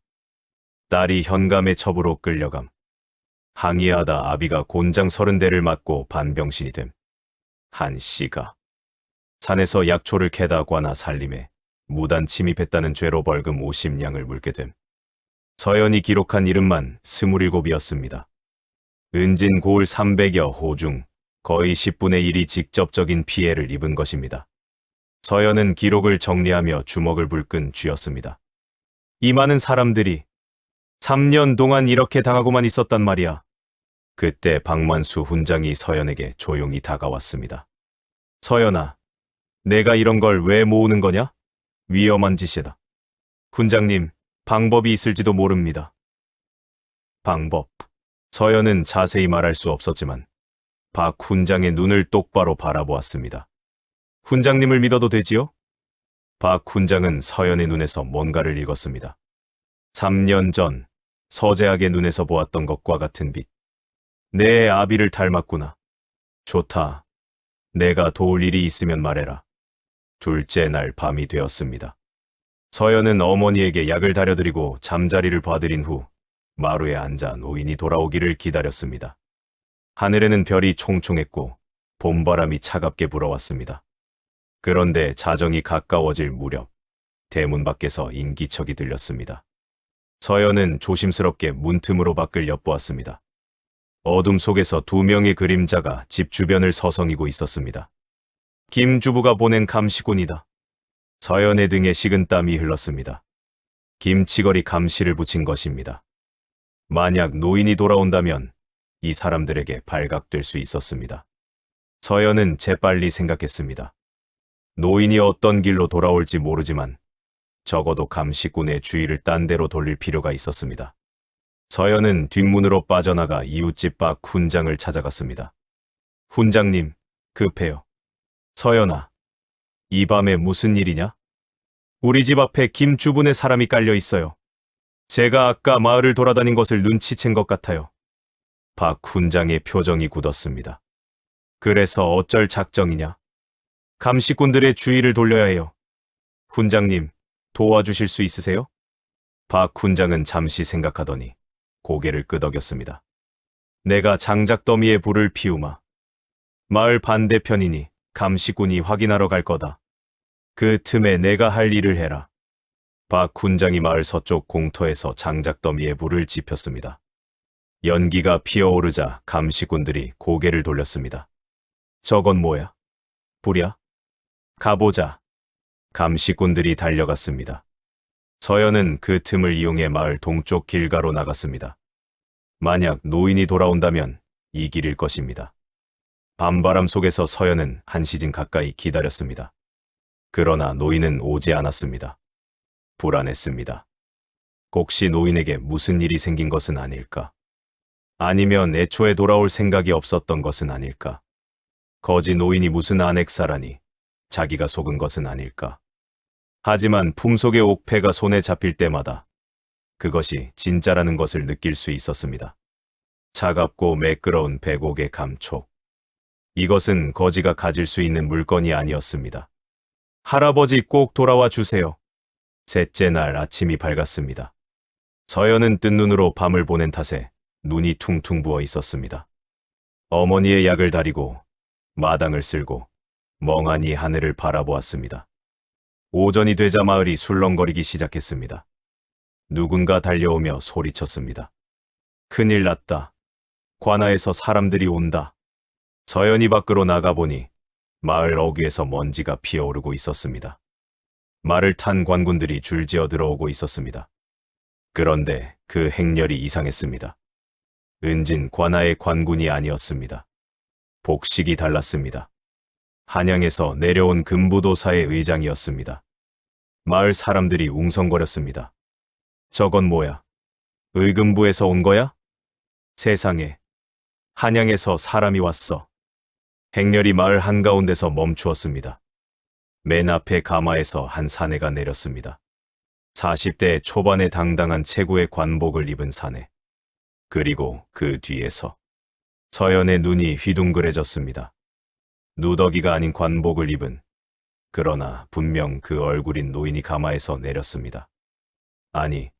딸이 현감의 첩으로 끌려감. 항의하다 아비가 곤장 30대를 맞고 반병신이 됨. 한씨가. 산에서 약초를 캐다 관아 살림에 무단 침입했다는 죄로 벌금 50냥을 물게 됨. 서연이 기록한 이름만 27이었습니다. 은진 고을 300여 호 중 거의 10분의 1이 직접적인 피해를 입은 것입니다. 서연은 기록을 정리하며 주먹을 불끈 쥐었습니다. 이 많은 사람들이 3년 동안 이렇게 당하고만 있었단 말이야. 그때 박만수 훈장이 서연에게 조용히 다가왔습니다. 서연아, 내가 이런 걸 왜 모으는 거냐? 위험한 짓이다. 훈장님, 방법이 있을지도 모릅니다. 방법. 서연은 자세히 말할 수 없었지만 박 훈장의 눈을 똑바로 바라보았습니다. 훈장님을 믿어도 되지요? 박 훈장은 서연의 눈에서 뭔가를 읽었습니다. 3년 전 서재학의 눈에서 보았던 것과 같은 빛. 내 아비를 닮았구나. 좋다. 내가 도울 일이 있으면 말해라. 둘째 날 밤이 되었습니다. 서연은 어머니에게 약을 다려드리고 잠자리를 봐드린 후 마루에 앉아 노인이 돌아오기를 기다렸습니다. 하늘에는 별이 총총했고 봄바람이 차갑게 불어왔습니다. 그런데 자정이 가까워질 무렵 대문 밖에서 인기척이 들렸습니다. 서연은 조심스럽게 문틈으로 밖을 엿보았습니다. 어둠 속에서 2명의 그림자가 집 주변을 서성이고 있었습니다. 김 주부가 보낸 감시꾼이다. 서연의 등에 식은땀이 흘렀습니다. 김치걸이 감시를 붙인 것입니다. 만약 노인이 돌아온다면 이 사람들에게 발각될 수 있었습니다. 서연은 재빨리 생각했습니다. 노인이 어떤 길로 돌아올지 모르지만 적어도 감시꾼의 주의를 딴 데로 돌릴 필요가 있었습니다. 서연은 뒷문으로 빠져나가 이웃집 박 훈장을 찾아갔습니다. 훈장님, 급해요. 서연아, 이 밤에 무슨 일이냐? 우리 집 앞에 김 주분의 사람이 깔려 있어요. 제가 아까 마을을 돌아다닌 것을 눈치챈 것 같아요. 박 훈장의 표정이 굳었습니다. 그래서 어쩔 작정이냐? 감시꾼들의 주의를 돌려야 해요. 훈장님, 도와주실 수 있으세요? 박 훈장은 잠시 생각하더니 고개를 끄덕였습니다. 내가 장작더미에 불을 피우마. 마을 반대편이니 감시꾼이 확인하러 갈 거다. 그 틈에 내가 할 일을 해라. 박 훈장이 마을 서쪽 공터에서 장작더미에 불을 지폈습니다. 연기가 피어오르자 감시꾼들이 고개를 돌렸습니다. 저건 뭐야? 불이야? 가보자. 감시꾼들이 달려갔습니다. 서연은 그 틈을 이용해 마을 동쪽 길가로 나갔습니다. 만약 노인이 돌아온다면 이 길일 것입니다. 밤바람 속에서 서연은 한 시즌 가까이 기다렸습니다. 그러나 노인은 오지 않았습니다. 불안했습니다. 혹시 노인에게 무슨 일이 생긴 것은 아닐까? 아니면 애초에 돌아올 생각이 없었던 것은 아닐까? 거지 노인이 무슨 안액사라니 자기가 속은 것은 아닐까? 하지만 품속의 옥패가 손에 잡힐 때마다 그것이 진짜라는 것을 느낄 수 있었습니다. 차갑고 매끄러운 백옥의 감촉. 이것은 거지가 가질 수 있는 물건이 아니었습니다. 할아버지 꼭 돌아와 주세요. 셋째 날 아침이 밝았습니다. 서연은 뜬 눈으로 밤을 보낸 탓에 눈이 퉁퉁 부어 있었습니다. 어머니의 약을 다리고 마당을 쓸고 멍하니 하늘을 바라보았습니다. 오전이 되자 마을이 술렁거리기 시작했습니다. 누군가 달려오며 소리쳤습니다. 큰일 났다. 관아에서 사람들이 온다. 서연이 밖으로 나가보니 마을 어귀에서 먼지가 피어오르고 있었습니다. 말을 탄 관군들이 줄지어 들어오고 있었습니다. 그런데 그 행렬이 이상했습니다. 은진 관아의 관군이 아니었습니다. 복식이 달랐습니다. 한양에서 내려온 금부도사의 의장이었습니다. 마을 사람들이 웅성거렸습니다. 저건 뭐야? 의금부에서 온 거야? 세상에, 한양에서 사람이 왔어. 행렬이 마을 한가운데서 멈추었습니다. 맨 앞에 가마에서 한 사내가 내렸습니다. 40대 초반의 당당한 체구의 관복을 입은 사내. 그리고 그 뒤에서 서연의 눈이 휘둥그레졌습니다. 누더기가 아닌 관복을 입은, 그러나 분명 그 얼굴인 노인이 가마에서 내렸습니다. 아니,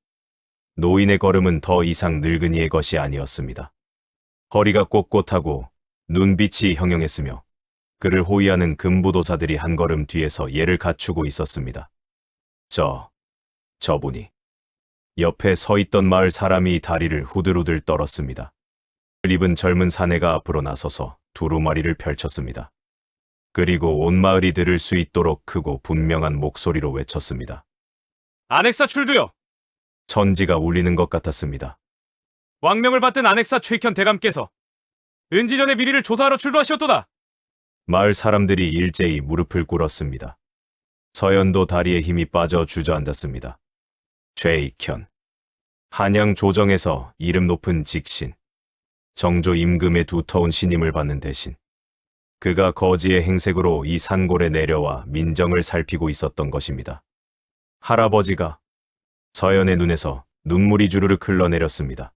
노인의 걸음은 더 이상 늙은이의 것이 아니었습니다. 허리가 꼿꼿하고 눈빛이 형형했으며 그를 호위하는 금부도사들이 한 걸음 뒤에서 예를 갖추고 있었습니다. 저분이. 옆에 서 있던 마을 사람이 다리를 후들후들 떨었습니다. 입은 젊은 사내가 앞으로 나서서 두루마리를 펼쳤습니다. 그리고 온 마을이 들을 수 있도록 크고 분명한 목소리로 외쳤습니다. 안핵사 출두요! 천지가 울리는 것 같았습니다. 왕명을 받든 안핵사 최익현 대감께서 은지년의 미리를 조사하러 출두하시었도다. 마을 사람들이 일제히 무릎을 꿇었습니다. 서연도 다리에 힘이 빠져 주저앉았습니다. 최익현. 한양 조정에서 이름 높은 직신. 정조 임금의 두터운 신임을 받는 대신 그가 거지의 행색으로 이 산골에 내려와 민정을 살피고 있었던 것입니다. 할아버지가. 서연의 눈에서 눈물이 주르륵 흘러내렸습니다.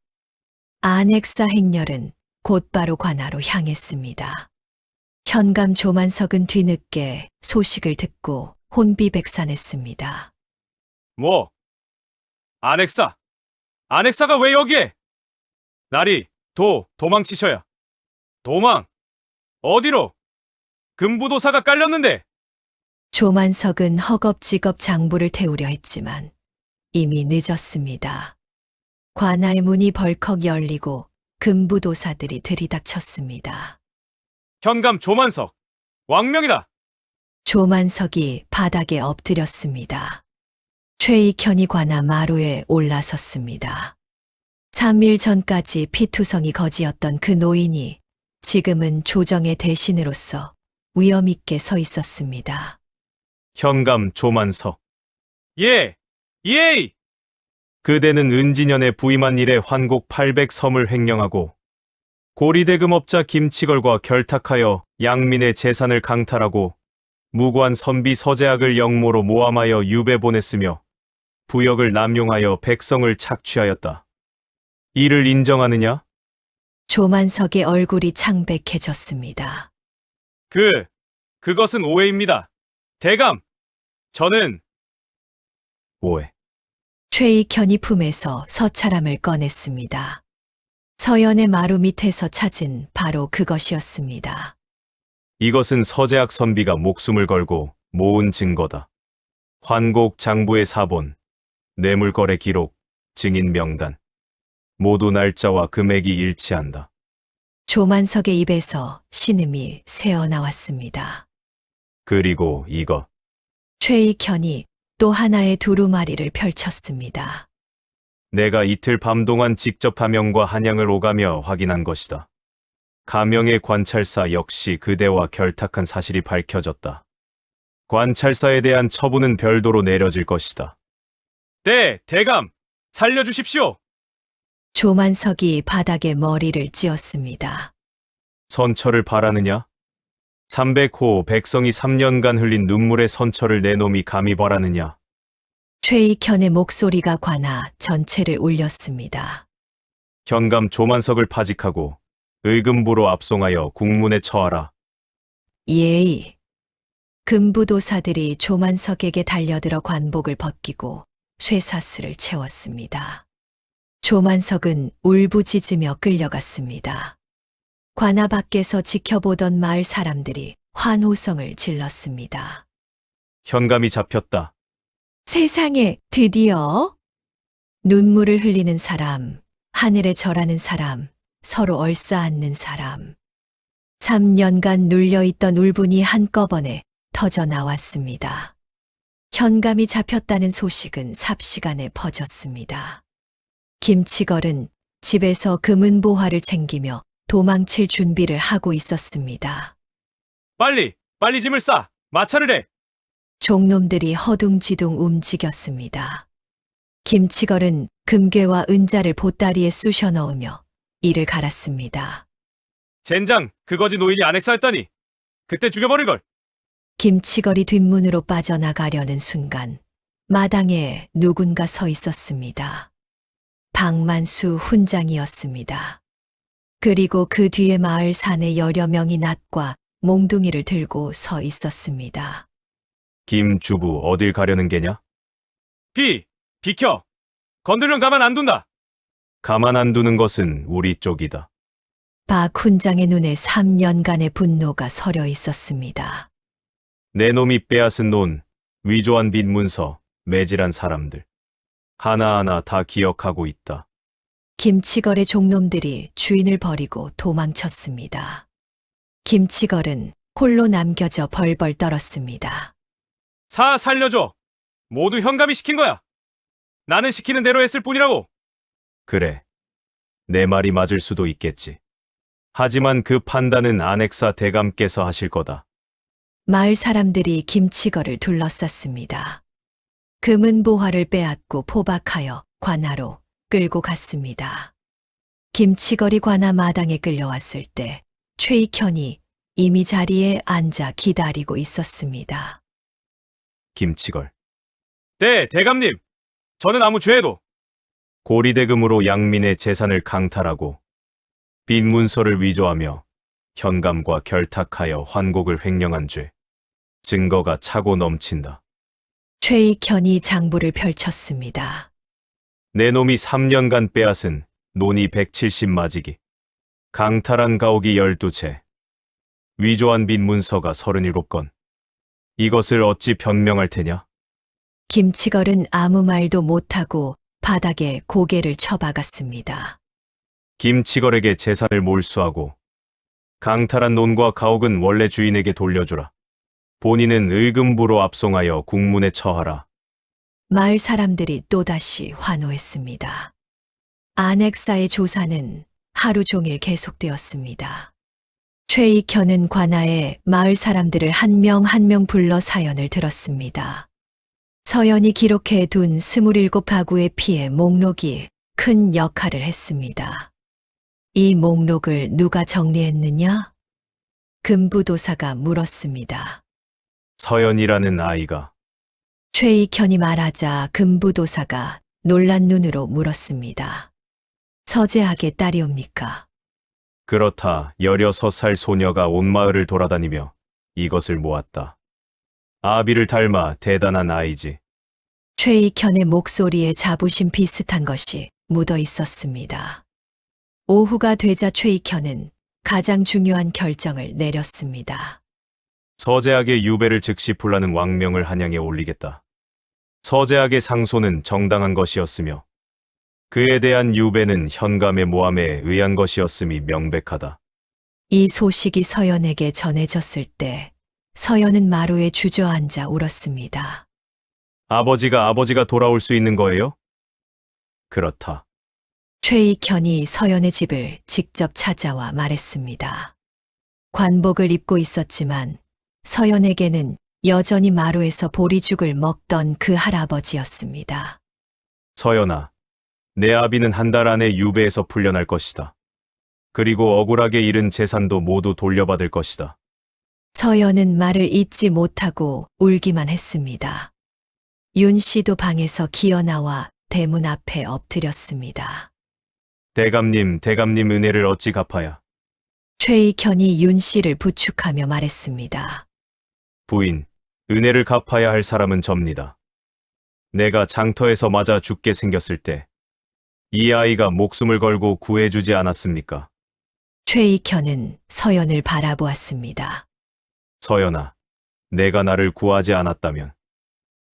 안핵사 행렬은 곧바로 관아로 향했습니다. 현감 조만석은 뒤늦게 소식을 듣고 혼비백산했습니다. 뭐? 안핵사가 왜 여기에? 나리, 도망치셔야. 도망! 어디로? 금부도사가 깔렸는데! 조만석은 허겁지겁 장부를 태우려 했지만 이미 늦었습니다. 관아의 문이 벌컥 열리고 금부도사들이 들이닥쳤습니다. 현감 조만석! 왕명이다! 조만석이 바닥에 엎드렸습니다. 최익현이 관아 마루에 올라섰습니다. 3일 전까지 피투성이 거지였던 그 노인이 지금은 조정의 대신으로서 위엄있게 서 있었습니다. 현감 조만석. 예! 그대는 은진년에 부임한 이래 환곡 800섬을 횡령하고 고리대금업자 김치걸과 결탁하여 양민의 재산을 강탈하고 무고한 선비 서재학을 영모로 모함하여 유배 보냈으며 부역을 남용하여 백성을 착취하였다. 이를 인정하느냐? 조만석의 얼굴이 창백해졌습니다. 그것은 오해입니다. 대감! 저는 오해. 최익현이 품에서 서찰함을 꺼냈습니다. 서연의 마루 밑에서 찾은 바로 그것이었습니다. 이것은 서재학 선비가 목숨을 걸고 모은 증거다. 환곡 장부의 사본, 뇌물거래 기록, 증인 명단. 모두 날짜와 금액이 일치한다. 조만석의 입에서 신음이 새어나왔습니다. 그리고 이것. 최익현이 또 하나의 두루마리를 펼쳤습니다. 내가 이틀 밤 동안 직접 가명과 한양을 오가며 확인한 것이다. 가명의 관찰사 역시 그대와 결탁한 사실이 밝혀졌다. 관찰사에 대한 처분은 별도로 내려질 것이다. 네, 대감, 살려주십시오. 조만석이 바닥에 머리를 찧었습니다. 선처를 바라느냐? 300호 백성이 3년간 흘린 눈물의 선처를 내 놈이 감히 바라느냐? 최익현의 목소리가 관아 전체를 울렸습니다. 현감 조만석을 파직하고 의금부로 압송하여 국문에 처하라. 예의. 금부도사들이 조만석에게 달려들어 관복을 벗기고 쇠사슬을 채웠습니다. 조만석은 울부짖으며 끌려갔습니다. 관아 밖에서 지켜보던 마을 사람들이 환호성을 질렀습니다. 현감이 잡혔다. 세상에, 드디어! 눈물을 흘리는 사람, 하늘에 절하는 사람, 서로 얼싸안는 사람. 3년간 눌려있던 울분이 한꺼번에 터져 나왔습니다. 현감이 잡혔다는 소식은 삽시간에 퍼졌습니다. 김치걸은 집에서 금은보화를 챙기며 도망칠 준비를 하고 있었습니다. 빨리 짐을 싸! 마차를 해! 종놈들이 허둥지둥 움직였습니다. 김치걸은 금괴와 은자를 보따리에 쑤셔 넣으며 이를 갈았습니다. 젠장, 그거지 노인이 안엑사였다니! 그때 죽여버릴걸! 김치걸이 뒷문으로 빠져나가려는 순간 마당에 누군가 서 있었습니다. 박만수 훈장이었습니다. 그리고 그 뒤에 마을 산에 여러 명이 낫과 몽둥이를 들고 서 있었습니다. 김 주부 어딜 가려는 게냐? 비켜! 건들면 가만 안 둔다! 가만 안 두는 것은 우리 쪽이다. 박 훈장의 눈에 3년간의 분노가 서려 있었습니다. 내 놈이 빼앗은 논, 위조한 빚 문서, 매질한 사람들. 하나하나 다 기억하고 있다. 김치걸의 종놈들이 주인을 버리고 도망쳤습니다. 김치걸은 홀로 남겨져 벌벌 떨었습니다. 살려줘! 모두 현감이 시킨 거야! 나는 시키는 대로 했을 뿐이라고! 그래. 내 말이 맞을 수도 있겠지. 하지만 그 판단은 안엑사 대감께서 하실 거다. 마을 사람들이 김치걸을 둘러쌌습니다. 금은보화를 빼앗고 포박하여 관아로 끌고 갔습니다. 김치걸이 관아 마당에 끌려왔을 때 최익현이 이미 자리에 앉아 기다리고 있었습니다. 김치걸. 네, 대감님! 저는 아무 죄도! 고리대금으로 양민의 재산을 강탈하고 빚 문서를 위조하며 현감과 결탁하여 환곡을 횡령한 죄. 증거가 차고 넘친다. 최익현이 장부를 펼쳤습니다. 내 놈이 3년간 빼앗은 논이 170마지기, 강탈한 가옥이 12채, 위조한 빚 문서가 37건. 이것을 어찌 변명할 테냐? 김치걸은 아무 말도 못하고 바닥에 고개를 쳐박았습니다. 김치걸에게 재산을 몰수하고 강탈한 논과 가옥은 원래 주인에게 돌려주라. 본인은 의금부로 압송하여 국문에 처하라. 마을 사람들이 또다시 환호했습니다. 안엑사의 조사는 하루 종일 계속되었습니다. 최익현은 관아에 마을 사람들을 한 명 한 명 불러 사연을 들었습니다. 서연이 기록해 둔 27가구의 피해 목록이 큰 역할을 했습니다. 이 목록을 누가 정리했느냐? 금부도사가 물었습니다. 서연이라는 아이가. 최익현이 말하자 금부도사가 놀란 눈으로 물었습니다. 서재학의 딸이옵니까? 그렇다. 16살 소녀가 온 마을을 돌아다니며 이것을 모았다. 아비를 닮아 대단한 아이지. 최익현의 목소리에 자부심 비슷한 것이 묻어 있었습니다. 오후가 되자 최익현은 가장 중요한 결정을 내렸습니다. 서재학의 유배를 즉시 풀라는 왕명을 한양에 올리겠다. 서재학의 상소는 정당한 것이었으며 그에 대한 유배는 현감의 모함에 의한 것이었음이 명백하다. 이 소식이 서연에게 전해졌을 때 서연은 마루에 주저앉아 울었습니다. 아버지가 돌아올 수 있는 거예요? 그렇다. 최익현이 서연의 집을 직접 찾아와 말했습니다. 관복을 입고 있었지만 서연에게는 여전히 마루에서 보리죽을 먹던 그 할아버지였습니다. 서연아, 내 아비는 한 달 안에 유배에서 풀려날 것이다. 그리고 억울하게 잃은 재산도 모두 돌려받을 것이다. 서연은 말을 잇지 못하고 울기만 했습니다. 윤 씨도 방에서 기어나와 대문 앞에 엎드렸습니다. 대감님 은혜를 어찌 갚아야. 최익현이 윤 씨를 부축하며 말했습니다. 부인, 은혜를 갚아야 할 사람은 접니다. 내가 장터에서 맞아 죽게 생겼을 때 이 아이가 목숨을 걸고 구해주지 않았습니까? 최익현은 서연을 바라보았습니다. 서연아, 내가 나를 구하지 않았다면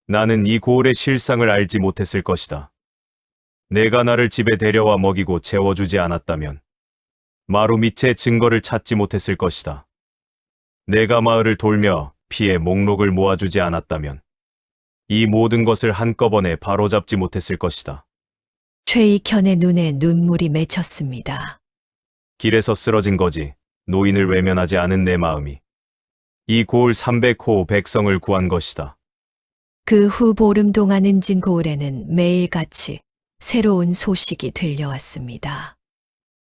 나는 이 고을의 실상을 알지 못했을 것이다. 내가 나를 집에 데려와 먹이고 재워주지 않았다면 마루 밑에 증거를 찾지 못했을 것이다. 내가 마을을 돌며 피의 목록을 모아주지 않았다면 이 모든 것을 한꺼번에 바로잡지 못했을 것이다. 최익현의 눈에 눈물이 맺혔습니다. 길에서 쓰러진 거지 노인을 외면하지 않은 내 마음이 이 고을 300호 백성을 구한 것이다. 그 후 보름 동안 은진 고을에는 매일같이 새로운 소식이 들려왔습니다.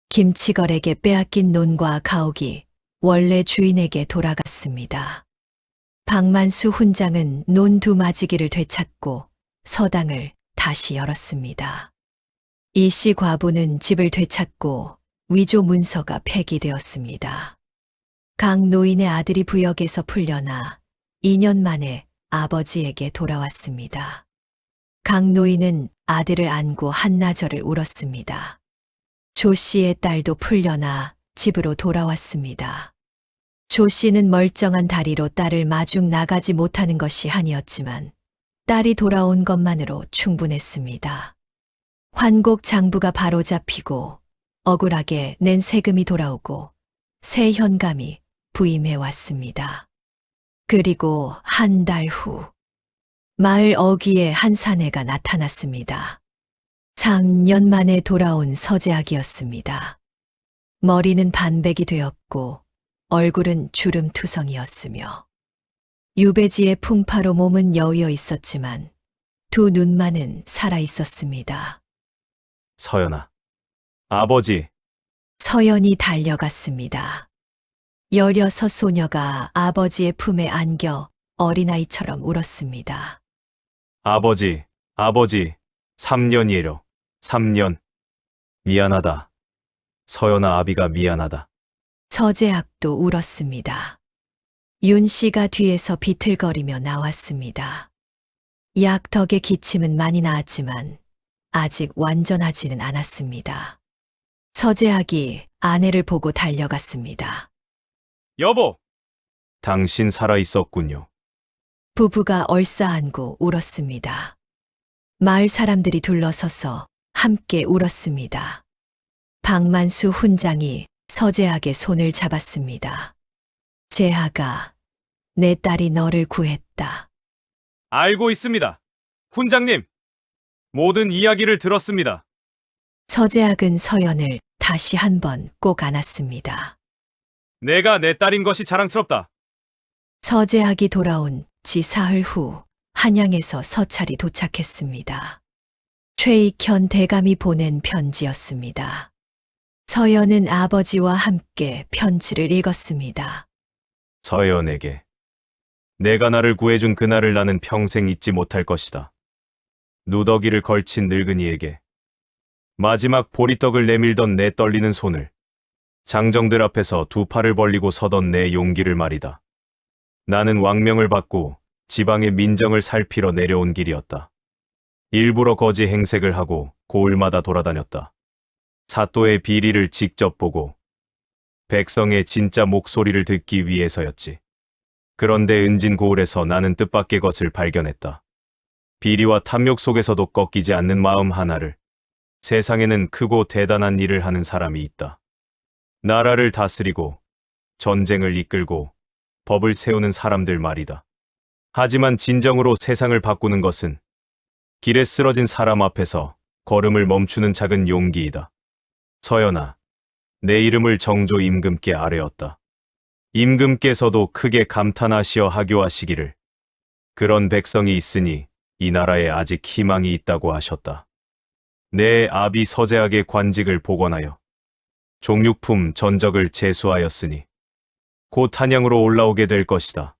김치걸에게 빼앗긴 논과 가옥이 원래 주인에게 돌아갔습니다. 박만수 훈장은 논 두 마지기를 되찾고 서당을 다시 열었습니다. 이씨 과부는 집을 되찾고 위조 문서가 폐기되었습니다. 강 노인의 아들이 부역에서 풀려나 2년 만에 아버지에게 돌아왔습니다. 강 노인은 아들을 안고 한나절을 울었습니다. 조 씨의 딸도 풀려나 집으로 돌아왔습니다. 조 씨는 멀쩡한 다리로 딸을 마중 나가지 못하는 것이 한이었지만 딸이 돌아온 것만으로 충분했습니다. 환곡 장부가 바로 잡히고 억울하게 낸 세금이 돌아오고 새 현감이 부임해 왔습니다. 그리고 한 달 후 마을 어귀에 한 사내가 나타났습니다. 3년 만에 돌아온 서재학이었습니다. 머리는 반백이 되었고 얼굴은 주름투성이었으며 유배지의 풍파로 몸은 여위어 있었지만 두 눈만은 살아 있었습니다. 서연아, 아버지. 서연이 달려갔습니다. 16 소녀가 아버지의 품에 안겨 어린아이처럼 울었습니다. 아버지, 3년이에요. 3년. 미안하다. 서연아, 아비가 미안하다. 서재학도 울었습니다. 윤 씨가 뒤에서 비틀거리며 나왔습니다. 약 덕의 기침은 많이 나았지만 아직 완전하지는 않았습니다. 서재학이 아내를 보고 달려갔습니다. 여보, 당신 살아있었군요. 부부가 얼싸안고 울었습니다. 마을 사람들이 둘러서서 함께 울었습니다. 박만수 훈장이 서재학의 손을 잡았습니다. 재학아, 내 딸이 너를 구했다. 알고 있습니다. 훈장님, 모든 이야기를 들었습니다. 서재학은 서연을 다시 한번 꼭 안았습니다. 내가 내 딸인 것이 자랑스럽다. 서재학이 돌아온 지 사흘 후 한양에서 서찰이 도착했습니다. 최익현 대감이 보낸 편지였습니다. 서연은 아버지와 함께 편지를 읽었습니다. 서연에게. 내가 나를 구해준 그날을 나는 평생 잊지 못할 것이다. 누더기를 걸친 늙은이에게. 마지막 보리떡을 내밀던 내 떨리는 손을. 장정들 앞에서 두 팔을 벌리고 서던 내 용기를 말이다. 나는 왕명을 받고 지방의 민정을 살피러 내려온 길이었다. 일부러 거지 행색을 하고 고을마다 돌아다녔다. 사또의 비리를 직접 보고 백성의 진짜 목소리를 듣기 위해서였지. 그런데 은진 고을에서 나는 뜻밖의 것을 발견했다. 비리와 탐욕 속에서도 꺾이지 않는 마음 하나를. 세상에는 크고 대단한 일을 하는 사람이 있다. 나라를 다스리고 전쟁을 이끌고 법을 세우는 사람들 말이다. 하지만 진정으로 세상을 바꾸는 것은 길에 쓰러진 사람 앞에서 걸음을 멈추는 작은 용기이다. 서연아, 내 이름을 정조 임금께 아뢰었다. 임금께서도 크게 감탄하시어 하교하시기를 그런 백성이 있으니 이 나라에 아직 희망이 있다고 하셨다. 내 아비 서재학의 관직을 복원하여 종육품 전적을 제수하였으니 곧 한양으로 올라오게 될 것이다.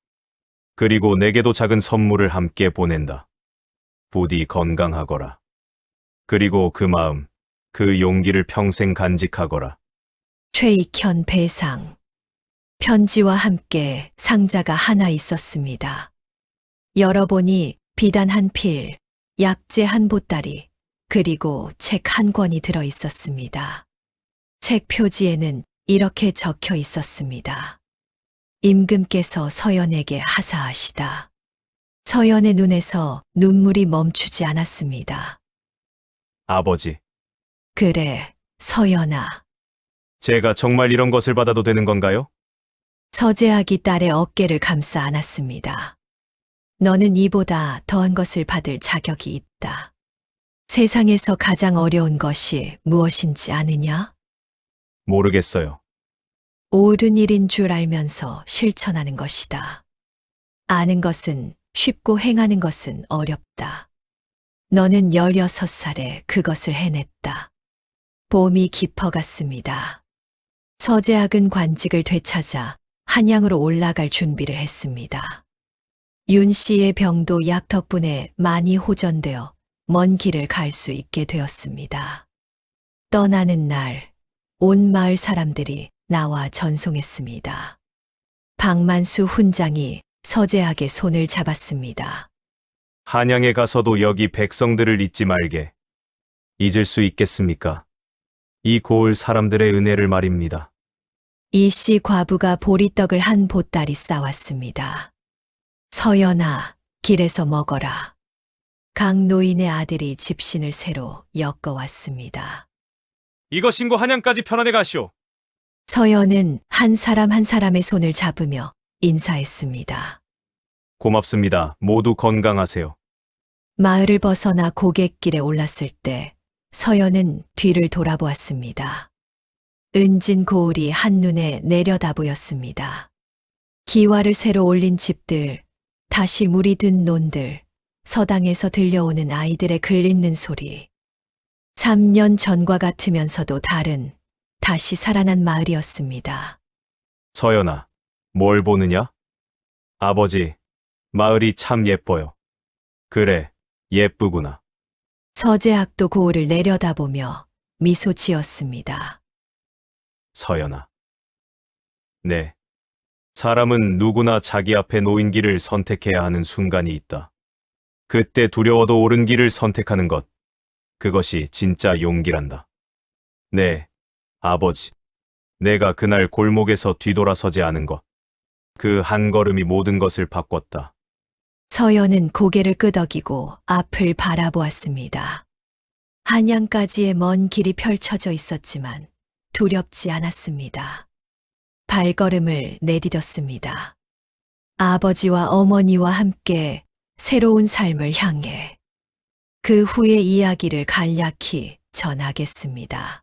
그리고 내게도 작은 선물을 함께 보낸다. 부디 건강하거라. 그리고 그 마음, 그 용기를 평생 간직하거라. 최익현 배상. 편지와 함께 상자가 하나 있었습니다. 열어보니 비단 한 필, 약재 한 보따리, 그리고 책 한 권이 들어 있었습니다. 책 표지에는 이렇게 적혀 있었습니다. 임금께서 서연에게 하사하시다. 서연의 눈에서 눈물이 멈추지 않았습니다. 아버지, 그래, 서연아. 제가 정말 이런 것을 받아도 되는 건가요? 서재학이 딸의 어깨를 감싸 안았습니다. 너는 이보다 더한 것을 받을 자격이 있다. 세상에서 가장 어려운 것이 무엇인지 아느냐? 모르겠어요. 옳은 일인 줄 알면서 실천하는 것이다. 아는 것은 쉽고 행하는 것은 어렵다. 너는 16살에 그것을 해냈다. 봄이 깊어갔습니다. 서재학은 관직을 되찾아 한양으로 올라갈 준비를 했습니다. 윤 씨의 병도 약 덕분에 많이 호전되어 먼 길을 갈 수 있게 되었습니다. 떠나는 날, 온 마을 사람들이 나와 전송했습니다. 박만수 훈장이 서재학의 손을 잡았습니다. 한양에 가서도 여기 백성들을 잊지 말게. 잊을 수 있겠습니까? 이 고을 사람들의 은혜를 말입니다. 이 씨 과부가 보리떡을 한 보따리 싸왔습니다. 서연아, 길에서 먹어라. 강 노인의 아들이 집신을 새로 엮어왔습니다. 이거 신고 한양까지 편안해 가시오. 서연은 한 사람 한 사람의 손을 잡으며 인사했습니다. 고맙습니다. 모두 건강하세요. 마을을 벗어나 고갯길에 올랐을 때 서연은 뒤를 돌아보았습니다. 은진 고을이 한눈에 내려다 보였습니다. 기와를 새로 올린 집들, 다시 물이 든 논들, 서당에서 들려오는 아이들의 글 읽는 소리. 3년 전과 같으면서도 다른, 다시 살아난 마을이었습니다. 서연아, 뭘 보느냐? 아버지, 마을이 참 예뻐요. 그래, 예쁘구나. 서재학도 고을을 내려다보며 미소 지었습니다. 서연아. 네. 사람은 누구나 자기 앞에 놓인 길을 선택해야 하는 순간이 있다. 그때 두려워도 옳은 길을 선택하는 것. 그것이 진짜 용기란다. 네, 아버지. 내가 그날 골목에서 뒤돌아서지 않은 것. 그 한 걸음이 모든 것을 바꿨다. 서연은 고개를 끄덕이고 앞을 바라보았습니다. 한양까지의 먼 길이 펼쳐져 있었지만 두렵지 않았습니다. 발걸음을 내디뎠습니다. 아버지와 어머니와 함께 새로운 삶을 향해 그 후의 이야기를 간략히 전하겠습니다.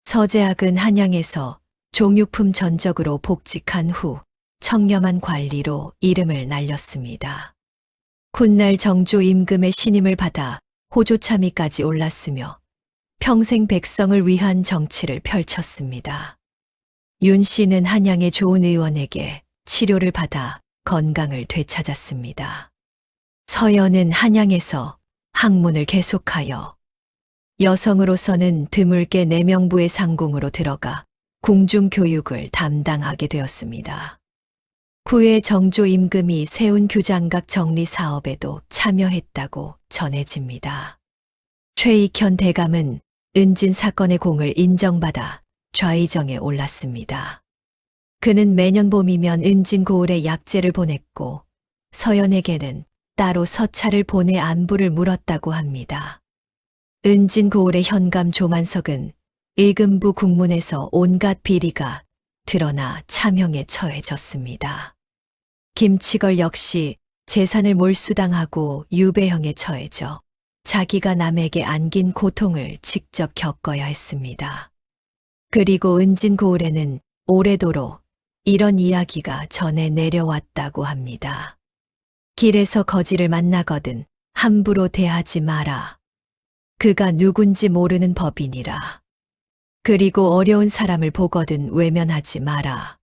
서재학은 한양에서 종육품 전적으로 복직한 후 청렴한 관리로 이름을 날렸습니다. 훗날 정조 임금의 신임을 받아 호조참의까지 올랐으며 평생 백성을 위한 정치를 펼쳤습니다. 윤 씨는 한양의 좋은 의원에게 치료를 받아 건강을 되찾았습니다. 서연은 한양에서 학문을 계속하여 여성으로서는 드물게 내명부의 상궁으로 들어가 궁중교육을 담당하게 되었습니다. 후에 정조 임금이 세운 규장각 정리 사업에도 참여했다고 전해집니다. 최익현 대감은 은진 사건의 공을 인정받아 좌의정에 올랐습니다. 그는 매년 봄이면 은진 고을에 약재를 보냈고 서연에게는 따로 서찰을 보내 안부를 물었다고 합니다. 은진 고을의 현감 조만석은 의금부 국문에서 온갖 비리가 드러나 차명에 처해졌습니다. 김치걸 역시 재산을 몰수당하고 유배형에 처해져 자기가 남에게 안긴 고통을 직접 겪어야 했습니다. 그리고 은진고을에는 오래도록 이런 이야기가 전해 내려왔다고 합니다. 길에서 거지를 만나거든 함부로 대하지 마라. 그가 누군지 모르는 법이니라. 그리고 어려운 사람을 보거든 외면하지 마라.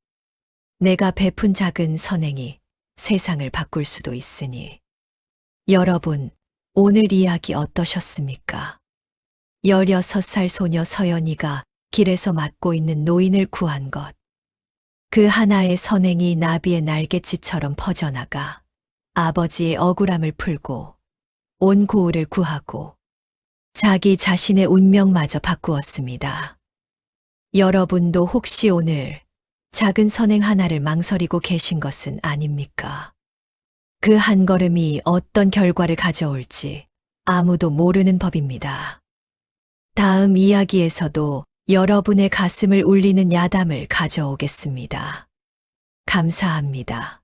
내가 베푼 작은 선행이 세상을 바꿀 수도 있으니. 여러분, 오늘 이야기 어떠셨습니까? 16살 소녀 서연이가 길에서 맞고 있는 노인을 구한 것. 그 하나의 선행이 나비의 날갯짓처럼 퍼져나가 아버지의 억울함을 풀고 온 고을을 구하고 자기 자신의 운명마저 바꾸었습니다. 여러분도 혹시 오늘 작은 선행 하나를 망설이고 계신 것은 아닙니까? 그 한 걸음이 어떤 결과를 가져올지 아무도 모르는 법입니다. 다음 이야기에서도 여러분의 가슴을 울리는 야담을 가져오겠습니다. 감사합니다.